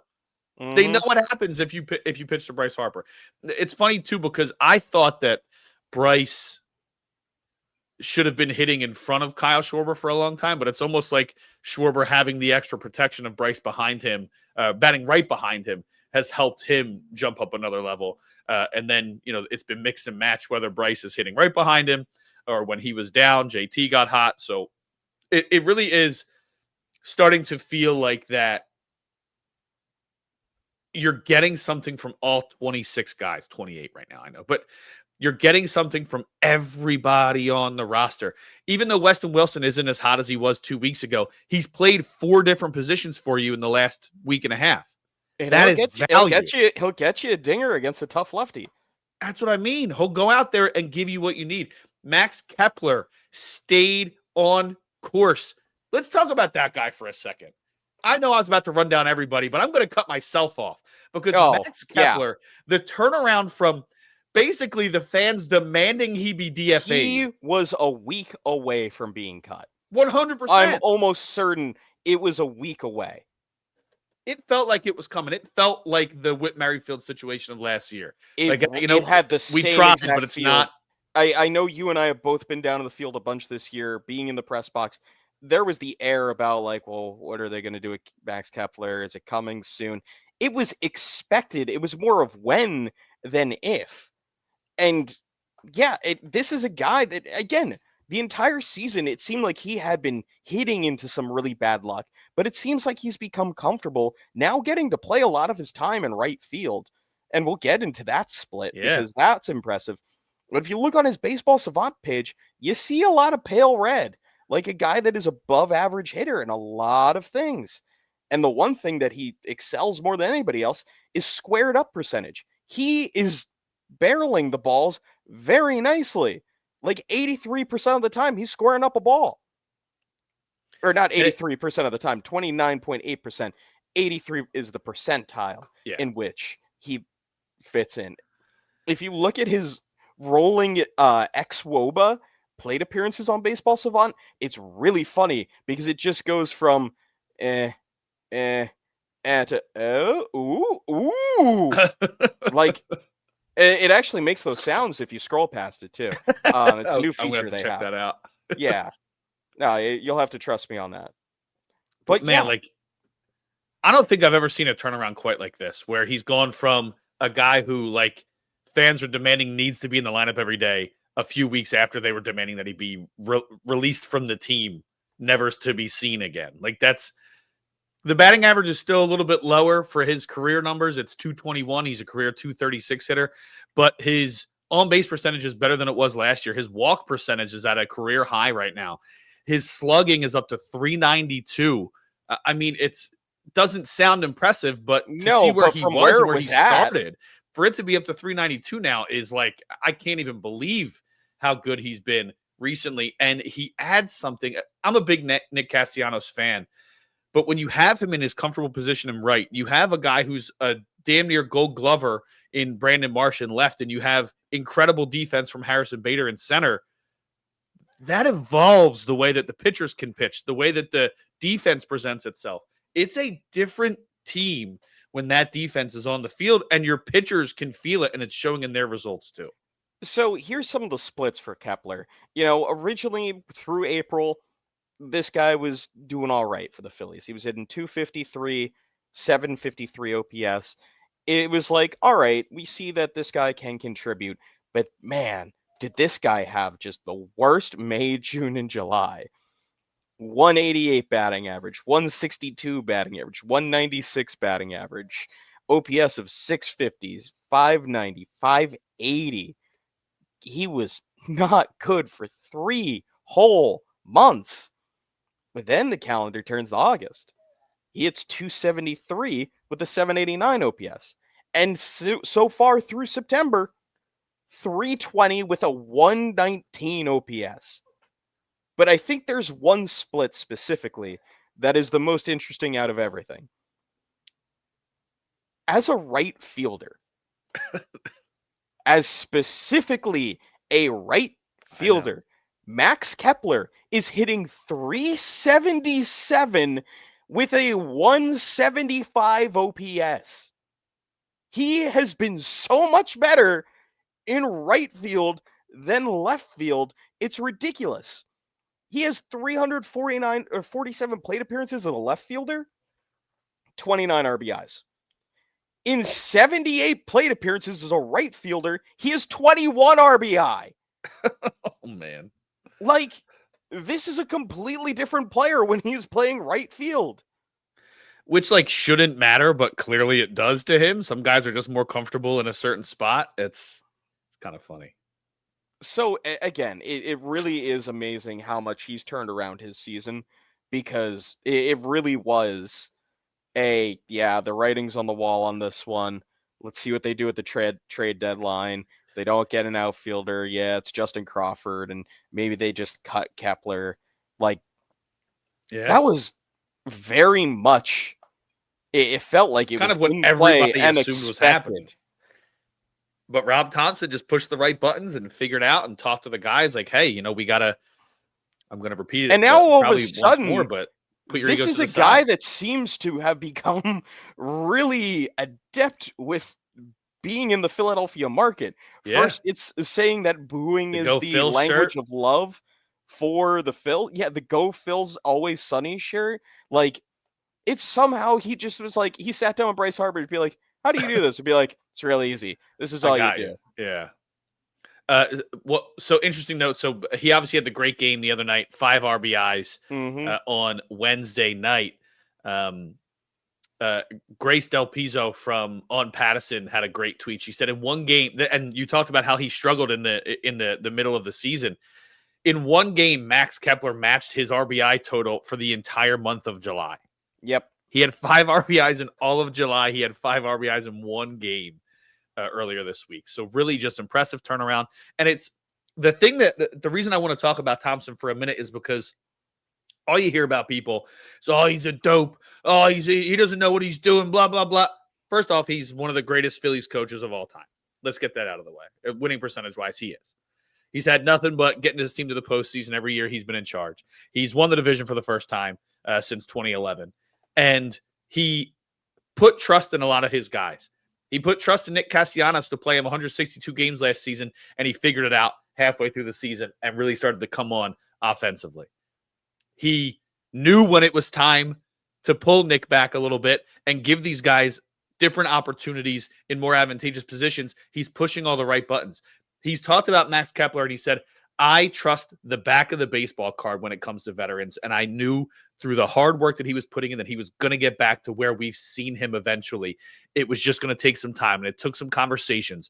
They know what happens if you pitch to Bryce Harper. It's funny, too, because I thought that Bryce should have been hitting in front of Kyle Schwarber for a long time, but it's almost like Schwarber having the extra protection of Bryce behind him, batting right behind him, has helped him jump up another level. And then, it's been mix and match whether Bryce is hitting right behind him or when he was down, JT got hot. So It really is starting to feel like that you're getting something from all 26 guys, 28 right now, I know, but you're getting something from everybody on the roster. Even though Weston Wilson isn't as hot as he was 2 weeks ago, he's played 4 different positions for you in the last week and a half. And That he'll is get you, value. he'll get you a dinger against a tough lefty. That's what I mean. He'll go out there and give you what you need. Max Kepler stayed on course. Let's talk about that guy for a second. I know I was about to run down everybody, but I'm going to cut myself off because Oh, Max yeah. Kepler, the turnaround from basically the fans demanding he be DFA'd. He was a week away from being cut. 100%. I'm almost certain it was a week away. It felt like it was coming. It felt like the Whit Merrifield situation of last year. It had the we same tried, exact but it's feel. not. I know you and I have both been down in the field a bunch this year, being in the press box. There was the air about like, well, what are they going to do with Max Kepler? Is it coming soon? It was expected. It was more of when than if. And yeah, this is a guy that, again, the entire season, it seemed like he had been hitting into some really bad luck, but it seems like he's become comfortable now getting to play a lot of his time in right field. And we'll get into that split because that's impressive. But if you look on his Baseball Savant page, you see a lot of pale red, like a guy that is above average hitter in a lot of things. And the one thing that he excels more than anybody else is squared up percentage. He is barreling the balls very nicely. Like 83% of the time, he's squaring up a ball. Or not 83% of the time, 29.8%. 83 is the percentile in which he fits in. If you look at his rolling ex-WOBA plate appearances on Baseball Savant, it's really funny because it just goes from to ooh. Like, it actually makes those sounds if you scroll past it too. It's a new feature. I'm gonna have to check that out. Yeah. No, you'll have to trust me on that. But man, like, I don't think I've ever seen a turnaround quite like this, where he's gone from a guy who, like, fans are demanding needs to be in the lineup every day a few weeks after they were demanding that he be released from the team, never to be seen again. Like, that's the batting average is still a little bit lower for his career numbers. It's 221. He's a career 236 hitter, but his on base percentage is better than it was last year. His walk percentage is at a career high right now. His slugging is up to 392. I mean, doesn't sound impressive, but to see where he was and where he started, for it to be up to 392 now is like, I can't even believe how good he's been recently. And he adds something. I'm a big Nick Castellanos fan, but when you have him in his comfortable position in right, you have a guy who's a damn near Gold Glover in Brandon Marsh in left, and you have incredible defense from Harrison Bader in center. That evolves the way that the pitchers can pitch, the way that the defense presents itself. It's a different team when that defense is on the field, and your pitchers can feel it, and it's showing in their results too. So here's some of the splits for Kepler. You know, originally through April, this guy was doing all right for the Phillies. He was hitting 253, 753 OPS. It was like, all right, we see that this guy can contribute, but man, did this guy have just the worst May, June, and July. 188 batting average, 162 batting average, 196 batting average, OPS of 650s, 590, 580. He was not good for 3 whole months. But then the calendar turns to August. He hits 273 with a 789 OPS. And so far through September, 320 with a 119 OPS. But I think there's one split specifically that is the most interesting out of everything. As a right fielder, as specifically a right fielder, Max Kepler is hitting 377 with a 175 OPS. He has been so much better in right field than left field. It's ridiculous. He has 349 or 47 plate appearances as a left fielder, 29 RBIs. In 78 plate appearances as a right fielder, he has 21 RBI. Oh, man. Like, this is a completely different player when he's playing right field. Which like shouldn't matter, but clearly it does to him. Some guys are just more comfortable in a certain spot. It's kind of funny. So again, it really is amazing how much he's turned around his season, because it really was the writing's on the wall on this one. Let's see what they do at the trade deadline. They don't get an outfielder. Yeah, it's Justin Crawford, and maybe they just cut Kepler. Like, Yeah. that was very much. It felt like it Kind was of what in play everybody and assumed was happening. expected. But Rob Thompson just pushed the right buttons and figured out and talked to the guys like, hey, we got to, I'm going to repeat And it now all of a probably once more, sudden, but put your this ego is to a the guy side. that seems to have become really adept with being in the Philadelphia market. Yeah. First, it's saying that booing The is Go the Phil language shirt. of love for the Phil. Yeah, the Go Phil's Always Sunny shirt. Like, it's somehow he just was like, he sat down with Bryce Harper to be like, how do you do this? To be like, it's real easy. This is I all you got you. do. Yeah. So interesting note. So he obviously had the great game the other night, 5 RBIs Mm-hmm. on Wednesday night. Um, Grace Del Pizzo from On Pattison had a great tweet. She said in one game, and you talked about how he struggled in the middle of the season. In one game, Max Kepler matched his RBI total for the entire month of July. Yep. He had 5 RBIs in all of July. He had 5 RBIs in one game earlier this week. So really just impressive turnaround. And it's the thing that the reason I want to talk about Thompson for a minute is because all you hear about people is, oh, he's a dope. Oh, he doesn't know what he's doing, blah, blah, blah. First off, he's one of the greatest Phillies coaches of all time. Let's get that out of the way. Winning percentage wise, he is. He's had nothing but getting his team to the postseason every year he's been in charge. He's won the division for the first time since 2011. And he put trust in a lot of his guys. He put trust in Nick Castellanos to play him 162 games last season, and he figured it out halfway through the season and really started to come on offensively. He knew when it was time to pull Nick back a little bit and give these guys different opportunities in more advantageous positions. He's pushing all the right buttons. He's talked about Max Kepler, and he said, I trust the back of the baseball card when it comes to veterans. And I knew through the hard work that he was putting in that he was going to get back to where we've seen him eventually. It was just going to take some time, and it took some conversations,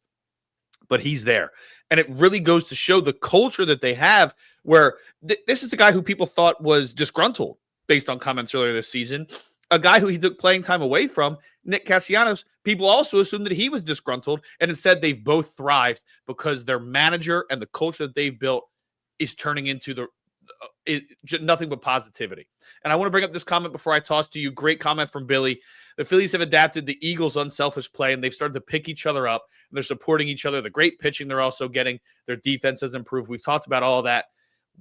but he's there. And it really goes to show the culture that they have, where this is a guy who people thought was disgruntled based on comments earlier this season. A guy who he took playing time away from, Nick Castellanos, people also assumed that he was disgruntled, and instead they've both thrived because their manager and the culture that they've built is turning into nothing but positivity. And I want to bring up this comment before I toss to you. Great comment from Billy. The Phillies have adapted the Eagles' unselfish play, and they've started to pick each other up. And they're supporting each other. The great pitching they're also getting. Their defense has improved. We've talked about all of that.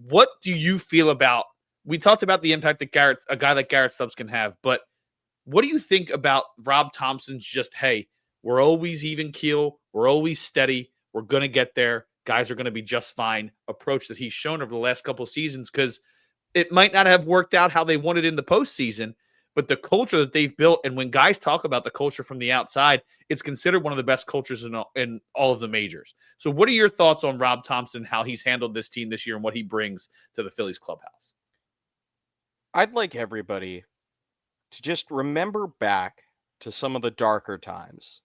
What do you feel about? We talked about the impact that a guy like Garrett Stubbs can have, but what do you think about Rob Thompson's just, hey, we're always even keel, we're always steady, we're going to get there, guys are going to be just fine approach that he's shown over the last couple of seasons? Because it might not have worked out how they wanted in the postseason, but the culture that they've built, and when guys talk about the culture from the outside, it's considered one of the best cultures in all of the majors. So what are your thoughts on Rob Thompson, how he's handled this team this year, and what he brings to the Phillies clubhouse? I'd like everybody to just remember back to some of the darker times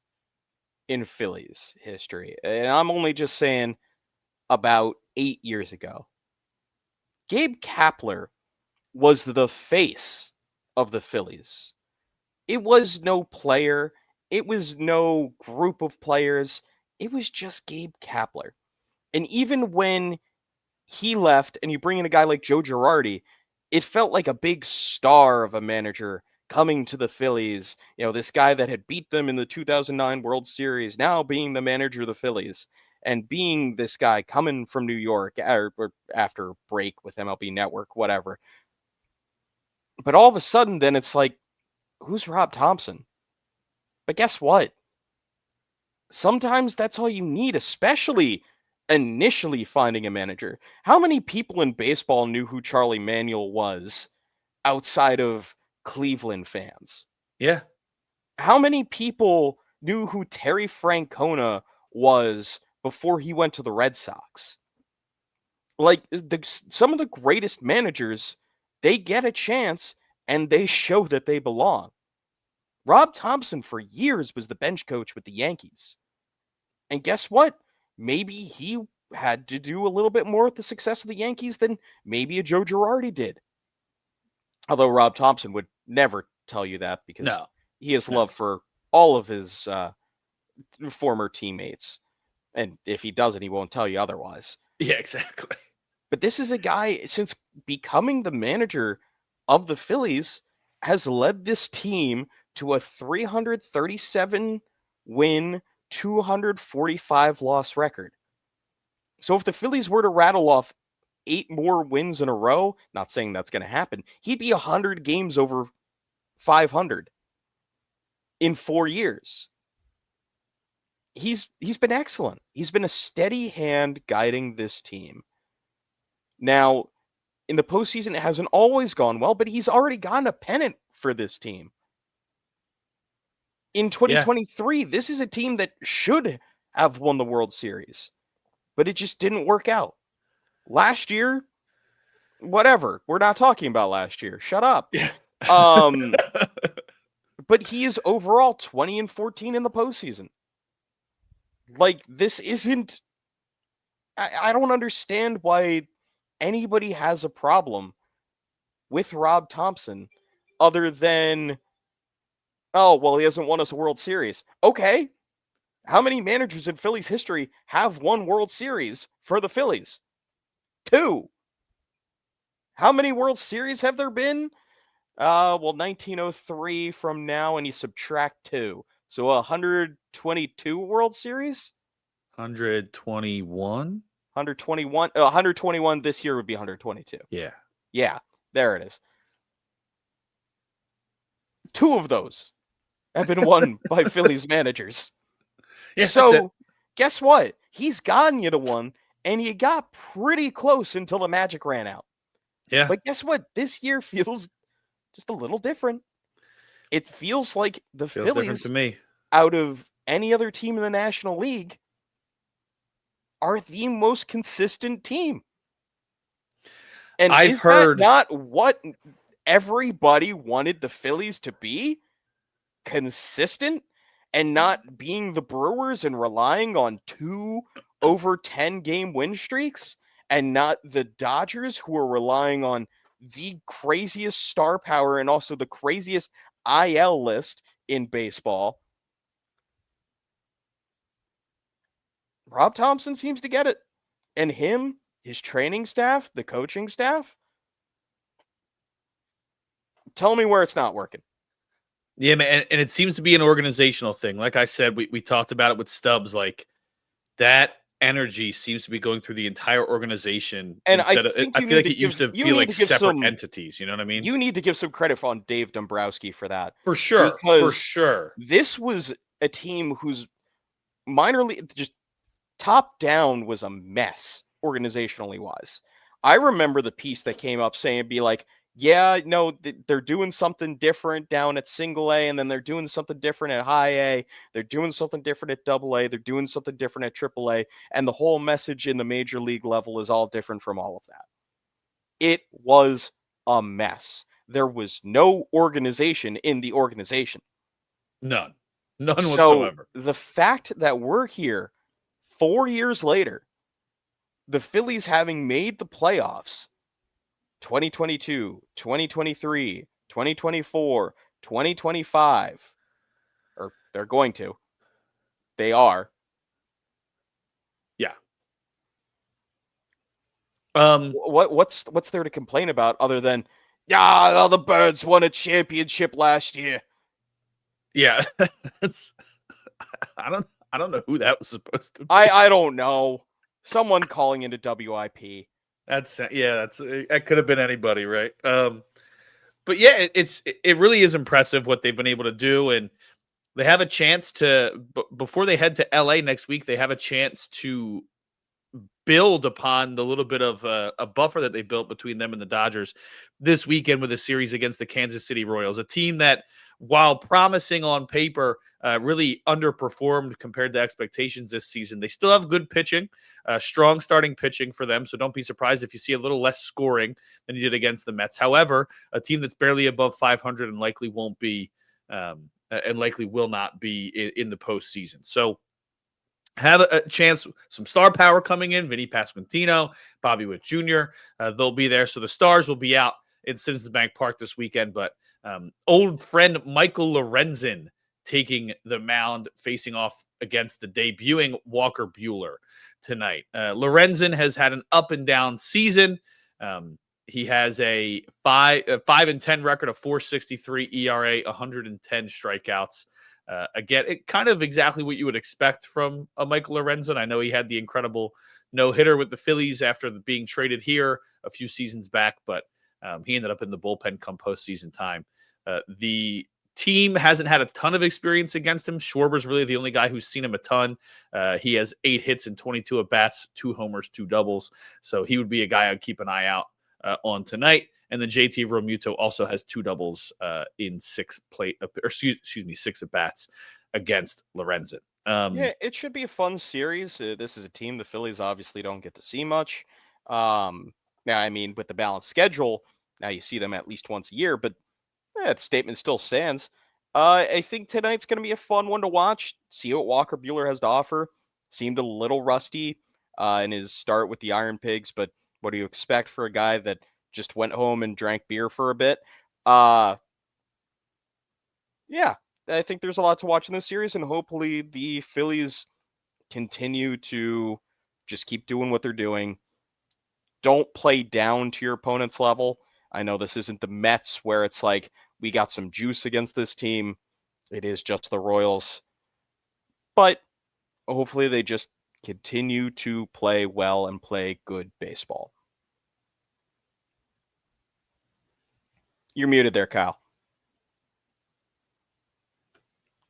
in Phillies history. And I'm only just saying about 8 years ago. Gabe Kapler was the face of the Phillies. It was no player, it was no group of players, it was just Gabe Kapler. And even when he left and you bring in a guy like Joe Girardi, it felt like a big star of a manager coming to the Phillies. This guy that had beat them in the 2009 World Series, now being the manager of the Phillies, and being this guy coming from New York or after break with MLB Network, whatever. But all of a sudden, then it's like, who's Rob Thompson? But guess what? Sometimes that's all you need, especially initially finding a manager. How many people in baseball knew who Charlie Manuel was outside of Cleveland fans? Yeah. How many people knew who Terry Francona was before he went to the Red Sox? Like some of the greatest managers, they get a chance and they show that they belong. Rob Thompson for years was the bench coach with the Yankees. And guess what? Maybe he had to do a little bit more with the success of the Yankees than maybe a Joe Girardi did. Although Rob Thompson would never tell you that because he has love for all of his former teammates. And if he doesn't, he won't tell you otherwise. Yeah, exactly. But this is a guy, since becoming the manager of the Phillies, has led this team to a 337 win, 245 loss record. So if the Phillies were to rattle off 8 more wins in a row, not saying that's going to happen, he'd be 100 games over 500 in 4 years. He's been excellent. He's been a steady hand guiding this team. Now, in the postseason, it hasn't always gone well, but he's already gotten a pennant for this team. In 2023, this is a team that should have won the World Series, but it just didn't work out. Last year, whatever. We're not talking about last year. Shut up. Yeah. But he is overall 20-14 in the postseason. Like, this isn't... I don't understand why anybody has a problem with Rob Thompson other than, oh, well, he hasn't won us a World Series. Okay. How many managers in Phillies history have won World Series for the Phillies? 2. How many World Series have there been? 1903 from now, and you subtract 2. So 122 World Series? 121? 121 this year would be 122. Yeah, there it is. 2 of those have been won by Phillies managers. Yeah, so guess what? He's gotten you to 1, and you got pretty close until the magic ran out. Yeah. But guess what? This year feels just a little different. It feels like the Phillies, to me, out of any other team in the National League, are the most consistent team. And is that not what everybody wanted the Phillies to be? Consistent and not being the Brewers and relying on 2 over 10 game win streaks, and not the Dodgers who are relying on the craziest star power and also the craziest IL list in baseball. Rob Thompson seems to get it. And him, his training staff, the coaching staff, tell me where it's not working. Yeah, man, and it seems to be an organizational thing. Like I said, we talked about it with Stubbs. Like, that energy seems to be going through the entire organization. And I feel like it used to feel like separate entities. You know what I mean? You need to give some credit on Dave Dombrowski for that. For sure. For sure. This was a team whose minor league, just top down, was a mess organizationally wise. I remember the piece that came up saying, be like, yeah, no, they're doing something different down at single A, and then they're doing something different at high A. They're doing something different at double A. They're doing something different at triple A. And the whole message in the major league level is all different from all of that. It was a mess. There was no organization in the organization. None whatsoever. The fact that we're here 4 years later, the Phillies having made the playoffs 2022, 2023, 2024, 2025, or they're going to. They are. Yeah. What's there to complain about other than, yeah, the Birds won a championship last year? Yeah. I don't know who that was supposed to be. I don't know. Someone calling into WIP. That could have been anybody, right? But yeah, it really is impressive what they've been able to do, and they have a chance to, before they head to LA next week, they have a chance to build upon the little bit of a buffer that they built between them and the Dodgers this weekend with a series against the Kansas City Royals, a team that, while promising on paper, really underperformed compared to expectations this season. They still have good pitching, strong starting pitching for them, so don't be surprised if you see a little less scoring than you did against the Mets. However, a team that's barely above 500 and likely won't be and likely will not be in the postseason. So have a chance, some star power coming in. Vinny Pasquantino, Bobby Witt Jr. They'll be there. So the Stars will be out in Citizens Bank Park this weekend. But old friend Michael Lorenzen taking the mound, facing off against the debuting Walker Buehler tonight. Lorenzen has had an up and down season. He has a 5-10 record, of 4.63 ERA, 110 strikeouts. Again, it kind of exactly what you would expect from a Michael Lorenzen. I know he had the incredible no-hitter with the Phillies after being traded here a few seasons back, but he ended up in the bullpen come postseason time. The team hasn't had a ton of experience against him. Schwarber's really the only guy who's seen him a ton. He has 8 hits and 22 at-bats, 2 homers, 2 doubles. So he would be a guy I'd keep an eye out on tonight. And then JT Realmuto also has 2 doubles in 6 at bats against Lorenzen. Yeah, it should be a fun series. This is a team the Phillies obviously don't get to see much. Now, I mean, with the balanced schedule, now you see them at least once a year, but that statement still stands. I think tonight's going to be a fun one to watch. See what Walker Buehler has to offer. Seemed a little rusty in his start with the Iron Pigs, but what do you expect for a guy that just went home and drank beer for a bit? Yeah, I think there's a lot to watch in this series, and hopefully the Phillies continue to just keep doing what they're doing. Don't play down to your opponent's level. I know this isn't the Mets where it's like, we got some juice against this team. It is just the Royals. But hopefully they just continue to play well and play good baseball. You're muted there, Kyle.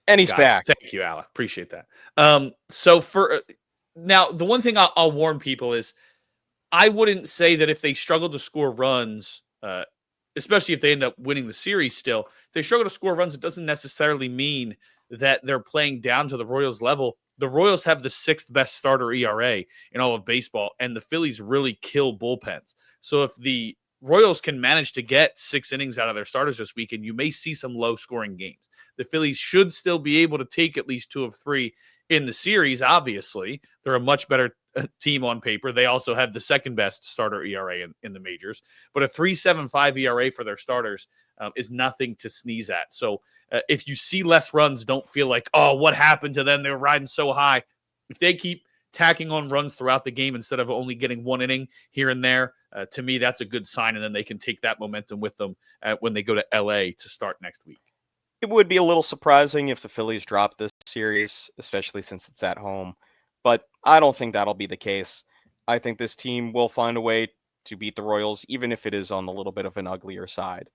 And he's back. Thank you, Alec. Appreciate that. So for now, the one thing I'll warn people is I wouldn't say that if they struggle to score runs, especially if they end up winning the series still, if they struggle to score runs, it doesn't necessarily mean that they're playing down to the Royals level. The Royals have the 6th best starter ERA in all of baseball, and the Phillies really kill bullpens. So if the Royals can manage to get 6 innings out of their starters this weekend, you may see some low-scoring games. The Phillies should still be able to take at least 2 of 3 in the series, obviously. They're a much better team on paper. They also have the 2nd best starter ERA in the majors, but a 3.75 ERA for their starters is nothing to sneeze at. So if you see less runs, don't feel like, oh, what happened to them? They were riding so high. If they keep tacking on runs throughout the game instead of only getting 1 inning here and there, to me, that's a good sign. And then they can take that momentum with them when they go to LA to start next week. It would be a little surprising if the Phillies dropped this series, especially since it's at home. But I don't think that'll be the case. I think this team will find a way to beat the Royals, even if it is on a little bit of an uglier side.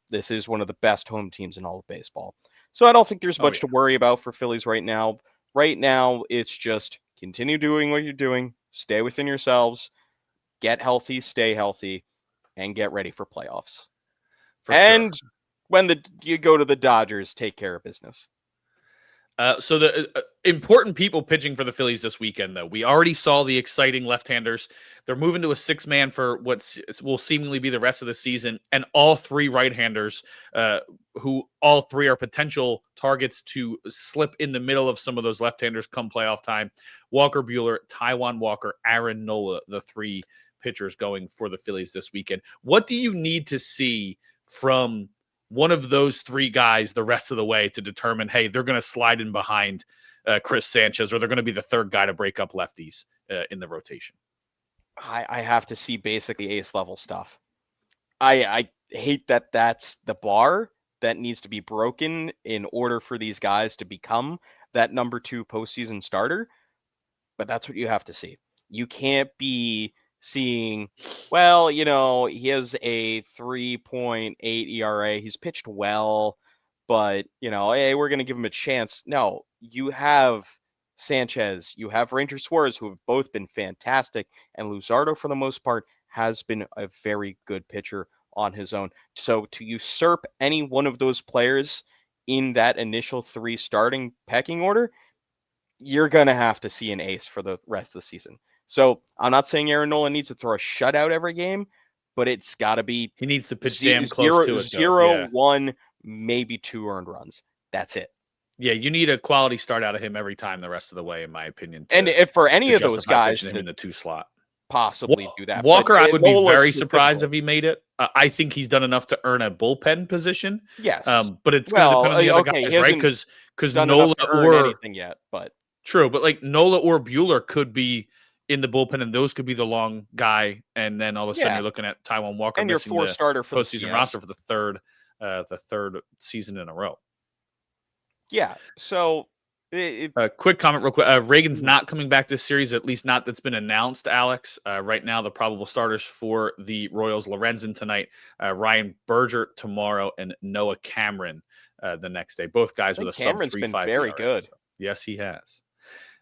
This is one of the best home teams in all of baseball. So I don't think there's much to worry about for Phillies right now. Right now, it's just continue doing what you're doing, stay within yourselves, get healthy, stay healthy, and get ready for playoffs. And sure, when you go to the Dodgers, take care of business. So the important people pitching for the Phillies this weekend, though. We already saw the exciting left-handers. They're moving to a 6-man for what will seemingly be the rest of the season, and all 3 right-handers, who all 3 are potential targets to slip in the middle of some of those left-handers come playoff time. Walker Buehler, Taijuan Walker, Aaron Nola, the 3 pitchers going for the Phillies this weekend. What do you need to see from one of those 3 guys the rest of the way to determine, hey, they're going to slide in behind Chris Sanchez, or they're going to be the 3rd guy to break up lefties in the rotation? I have to see basically ace level stuff. I hate that that's the bar that needs to be broken in order for these guys to become that number 2 postseason starter. But that's what you have to see. You can't be seeing, well, he has a 3.8 ERA. He's pitched well, but, hey, we're going to give him a chance. No, you have Sanchez, you have Ranger Suarez, who have both been fantastic, and Luzardo, for the most part, has been a very good pitcher on his own. So to usurp any one of those players in that initial 3 starting pecking order, you're going to have to see an ace for the rest of the season. So I'm not saying Aaron Nola needs to throw a shutout every game, but it's got to be He needs to pitch damn close to it, though. 0, 1, maybe 2 earned runs. That's it. Yeah, you need a quality start out of him every time the rest of the way, in my opinion. And if for any of those guys him in the 2 slot, possibly do that. Walker, I would be very surprised if specifically. he made it. I think he's done enough to earn a bullpen position. Yes. But it's going to depend on the other guys, right? Because Nola or anything yet, but true. But like Nola or Buehler could be in the bullpen, and those could be the long guy. And then all of a sudden, you're looking at Taijuan Walker and your missing 4 starter for postseason roster for the third season in a row. Yeah. So, quick comment, real quick. Reagan's not coming back this series, at least not that's been announced. Alex, right now the probable starters for the Royals: Lorenzen tonight, Ryan Berger tomorrow, and Noah Cameron the next day. Both guys with a Cameron's sub 3.5 been very good. So, yes, he has.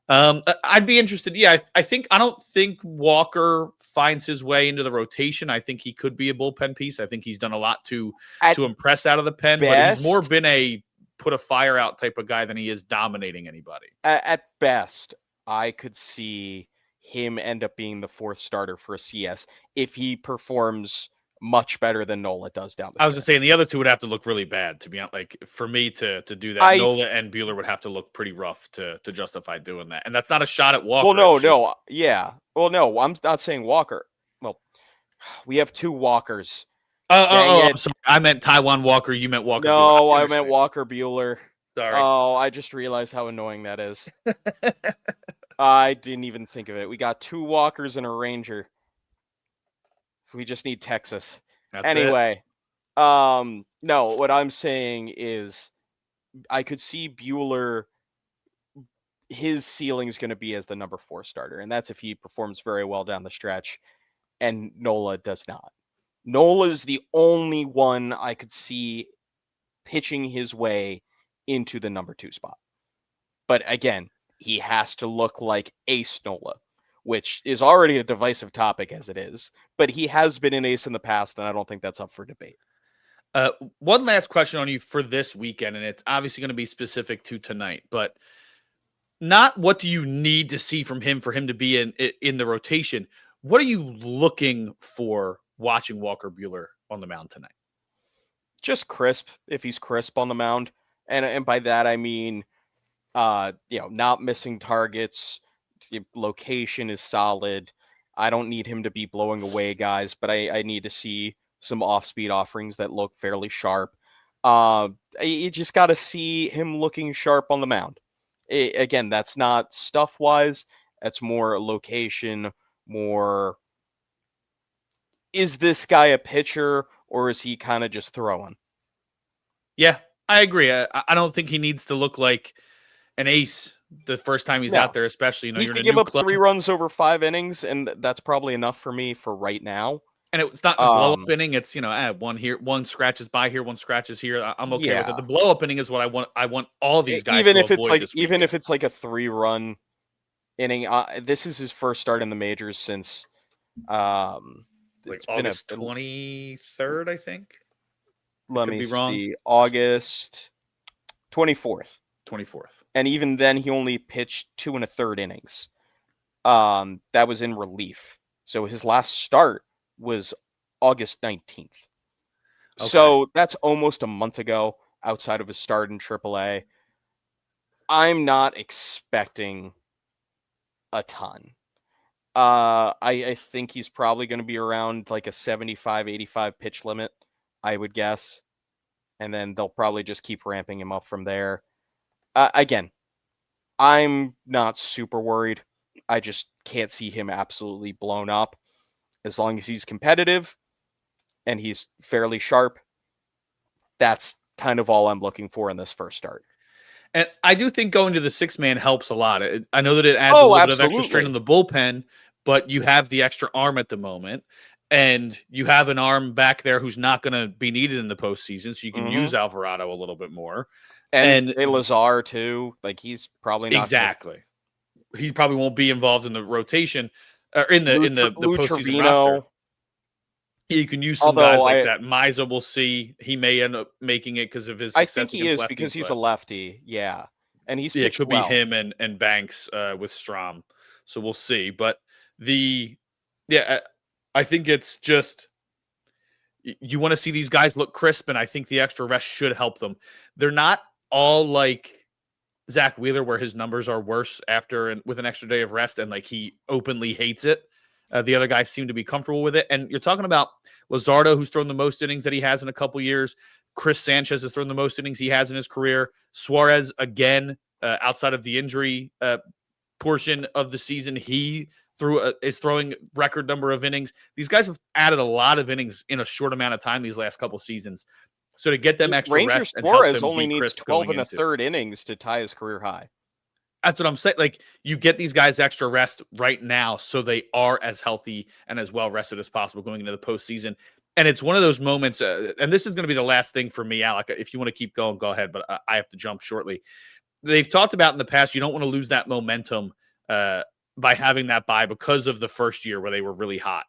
I'd be interested. Yeah, I don't think Walker finds his way into the rotation. I think he could be a bullpen piece. I think he's done a lot to impress out of the pen, but he's more been a put a fire out type of guy than he is dominating anybody. At best, I could see him end up being the 4th starter for a CS if he performs much better than Nola does down the stretch. I was going to say, and the other two would have to look really bad to be honest. Like for me to do that, Nola and Buehler would have to look pretty rough to justify doing that. And that's not a shot at Walker. Well, no, I'm not saying Walker. Well, we have 2 Walkers. I'm sorry. I meant Taijuan Walker. You meant Walker. No, I meant Walker Buehler. Sorry. Oh, I just realized how annoying that is. I didn't even think of it. We got 2 Walkers and a Ranger. We just need Texas. Anyway, no, what I'm saying is I could see Buehler, his ceiling is going to be as the number 4 starter, and that's if he performs very well down the stretch, and Nola does not. Nola is the only one I could see pitching his way into the number 2 spot. But again, he has to look like ace Nola, which is already a divisive topic as it is. But he has been an ace in the past, and I don't think that's up for debate. One last question on you for this weekend, and it's obviously going to be specific to tonight, but not what do you need to see from him for him to be in the rotation. What are you looking for watching Walker Buehler on the mound tonight? Just crisp, if he's crisp on the mound. And by that, I mean, not missing targets. The location is solid. I don't need him to be blowing away guys, but I need to see some off-speed offerings that look fairly sharp. You just got to see him looking sharp on the mound. Again, that's not stuff-wise. That's more location, more... Is this guy a pitcher, or is he kind of just throwing? Yeah, I agree. I don't think he needs to look like an ace the first time he's out there, especially, he can give up 3 runs over 5 innings, and that's probably enough for me for right now. And it's not a blow-up inning. It's, one here, one scratches by here, one scratches here. I'm okay with it. The blow-up inning is what I want. I want all these guys even to if it's avoid like if it's like a 3-run inning. This is his first start in the majors since it's August 23rd, I think. Let me see. August 24th. 24th. And even then, he only pitched 2 1/3 innings. That was in relief. So his last start was August 19th. Okay. So that's almost a month ago outside of his start in AAA. I'm not expecting a ton. I think he's probably going to be around like a 75, 85 pitch limit, I would guess. And then they'll probably just keep ramping him up from there. Again, I'm not super worried. I just can't see him absolutely blown up. As long as he's competitive and he's fairly sharp, that's kind of all I'm looking for in this first start. And I do think going to the 6-man helps a lot. I know that it adds a little bit of extra strain on the bullpen, but you have the extra arm at the moment, and you have an arm back there who's not going to be needed in the postseason, so you can use Alvarado a little bit more. And Lazar, too. Like, he's probably not... Exactly. he probably won't be involved in the rotation or in the Lou postseason roster. Trevino. You can use some guys Although like that. Miza, we'll see. He may end up making it because of his I think success he against is because lefties. he's a But lefty. Yeah. And he's yeah, it pitched could be well. him and Banks with Strom. So we'll see. But I think it's just you want to see these guys look crisp, and I think the extra rest should help them. They're not all like Zach Wheeler, where his numbers are worse after and with an extra day of rest, and like he openly hates it. The other guys seem to be comfortable with it. And you're talking about Luzardo, who's thrown the most innings that he has in a couple years. Chris Sanchez has thrown the most innings he has in his career. Suarez, again, outside of the injury portion of the season, he is throwing record number of innings. These guys have added a lot of innings in a short amount of time these last couple seasons. So to get them extra Ranger rest and help Suarez them only be needs crisp 12 going and a into. third innings to tie his career high. That's what I'm saying. Like, you get these guys extra rest right now so they are as healthy and as well rested as possible going into the postseason. And it's one of those moments, and this is going to be the last thing for me, Alec. If you want to keep going, go ahead, but I have to jump shortly. They've talked about in the past, you don't want to lose that momentum by having that bye because of the first year where they were really hot.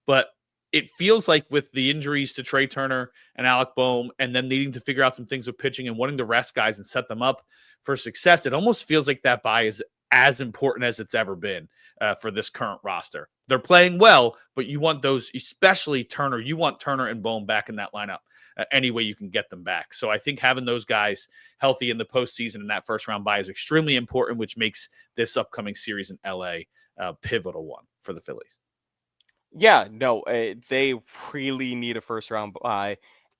But it feels like with the injuries to Trey Turner and Alec Boehm and them needing to figure out some things with pitching and wanting to rest guys and set them up for success, it almost feels like that bye is as important as it's ever been for this current roster. They're playing well, but you want those, especially Turner. You want Turner and Boehm back in that lineup any way you can get them back. So I think having those guys healthy in the postseason and that first round bye is extremely important, which makes this upcoming series in LA a pivotal one for the Phillies. Yeah, no, they really need a first round bye.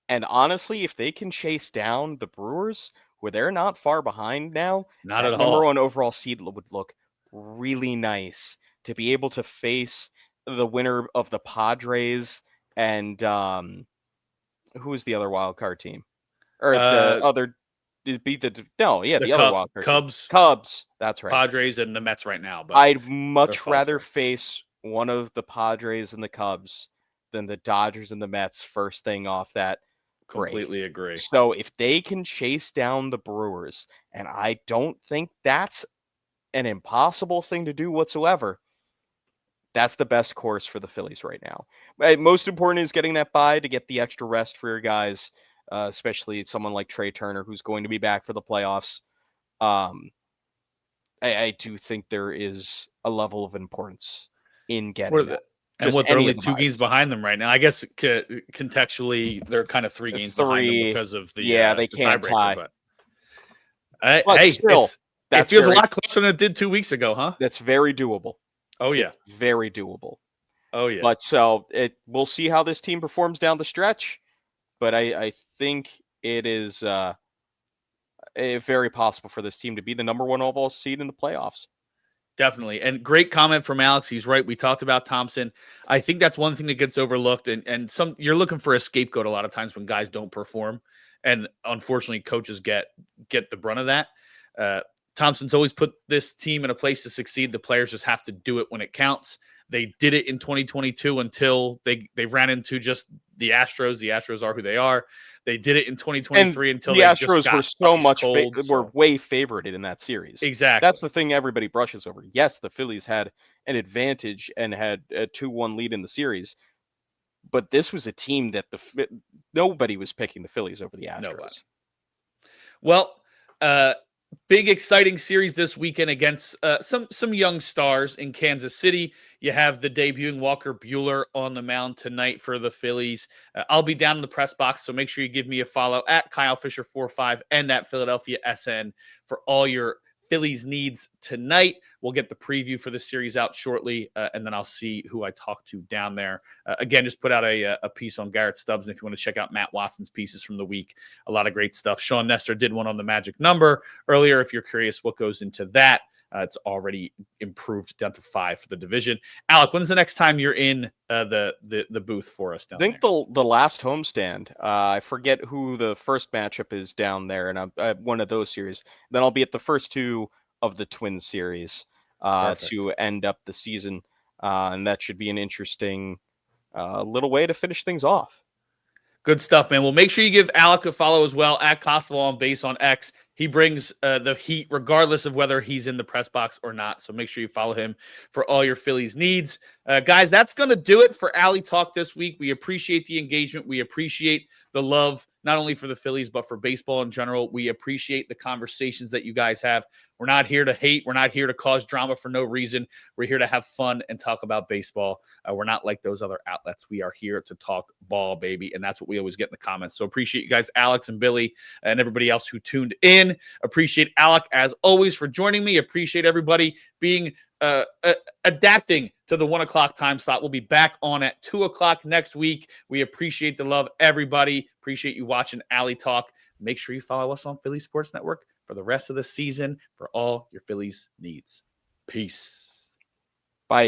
And honestly, if they can chase down the Brewers, where they're not far behind now, Not that at number all. one overall seed would look really nice to be able to face the winner of the Padres and who is the other wild card team? Or the other beat the other wild card team. Cubs, Cubs, that's right. Padres, and the Mets right now. But I'd much rather face one of the Padres and the Cubs than the Dodgers and the Mets first thing off that break. Completely agree. So if they can chase down the Brewers, and I don't think that's an impossible thing to do whatsoever, that's the best course for the Phillies right now. Most important is getting that bye to get the extra rest for your guys, especially someone like Trey Turner, who's going to be back for the playoffs. I do think there is a level of importance in getting that. And they're only 2 games behind them right now. I guess contextually, they're kind of 3 games behind them because of the they the can't tiebreaker. tie. But hey, still, it feels a lot closer than it did 2 weeks ago, huh? That's very doable. Oh yeah, it's very doable. Oh yeah. But we'll see how this team performs down the stretch. But I think it is very possible for this team to be the number one overall seed in the playoffs. Definitely. And great comment from Alex. He's right. We talked about Thompson. I think that's one thing that gets overlooked. And you're looking for a scapegoat a lot of times when guys don't perform. And unfortunately, coaches get the brunt of that. Thompson's always put this team in a place to succeed. The players just have to do it when it counts. They did it in 2022 until they ran into just the Astros. The Astros are who they are. They did it in 2023 until the Astros just got were so much cold, were way favored in that series. Exactly. That's the thing everybody brushes over. Yes, the Phillies had an advantage and had a 2-1 lead in the series, but this was a team that nobody was picking the Phillies over the Astros. Nobody. Well, big exciting series this weekend against some young stars in Kansas City. You have the debuting Walker Buehler on the mound tonight for the Phillies. I'll be down in the press box, so make sure you give me a follow at Kyle Fisher45 and at Philadelphia SN for all your Phillies needs tonight. We'll get the preview for the series out shortly, and then I'll see who I talk to down there. Again, just put out a piece on Garrett Stubbs, and if you want to check out Matt Watson's pieces from the week, a lot of great stuff. Sean Nestor did one on the magic number earlier. If you're curious what goes into that, it's already improved down to 5 for the division. Alec, when's the next time you're in the booth for us down there? I think the last homestand. I forget who the first matchup is down there, and I'm one of those series. Then I'll be at the first 2 of the Twins series to end up the season, and that should be an interesting little way to finish things off. Good stuff, man. Well, make sure you give Alec a follow as well at Kostival on Base on X. He brings the heat regardless of whether he's in the press box or not. So make sure you follow him for all your Phillies needs. Guys, that's going to do it for Alley Talk this week. We appreciate the engagement. We appreciate the love, not only for the Phillies, but for baseball in general. We appreciate the conversations that you guys have. We're not here to hate. We're not here to cause drama for no reason. We're here to have fun and talk about baseball. We're not like those other outlets. We are here to talk ball, baby. And that's what we always get in the comments. So appreciate you guys, Alex and Billy, and everybody else who tuned in. Appreciate Alec, as always, for joining me. Appreciate everybody being adapting to the 1 o'clock time slot. We'll be back on at 2 o'clock next week. We appreciate the love, everybody. Appreciate you watching Alley Talk. Make sure you follow us on Philly Sports Network for the rest of the season for all your Phillies needs. Peace. Bye.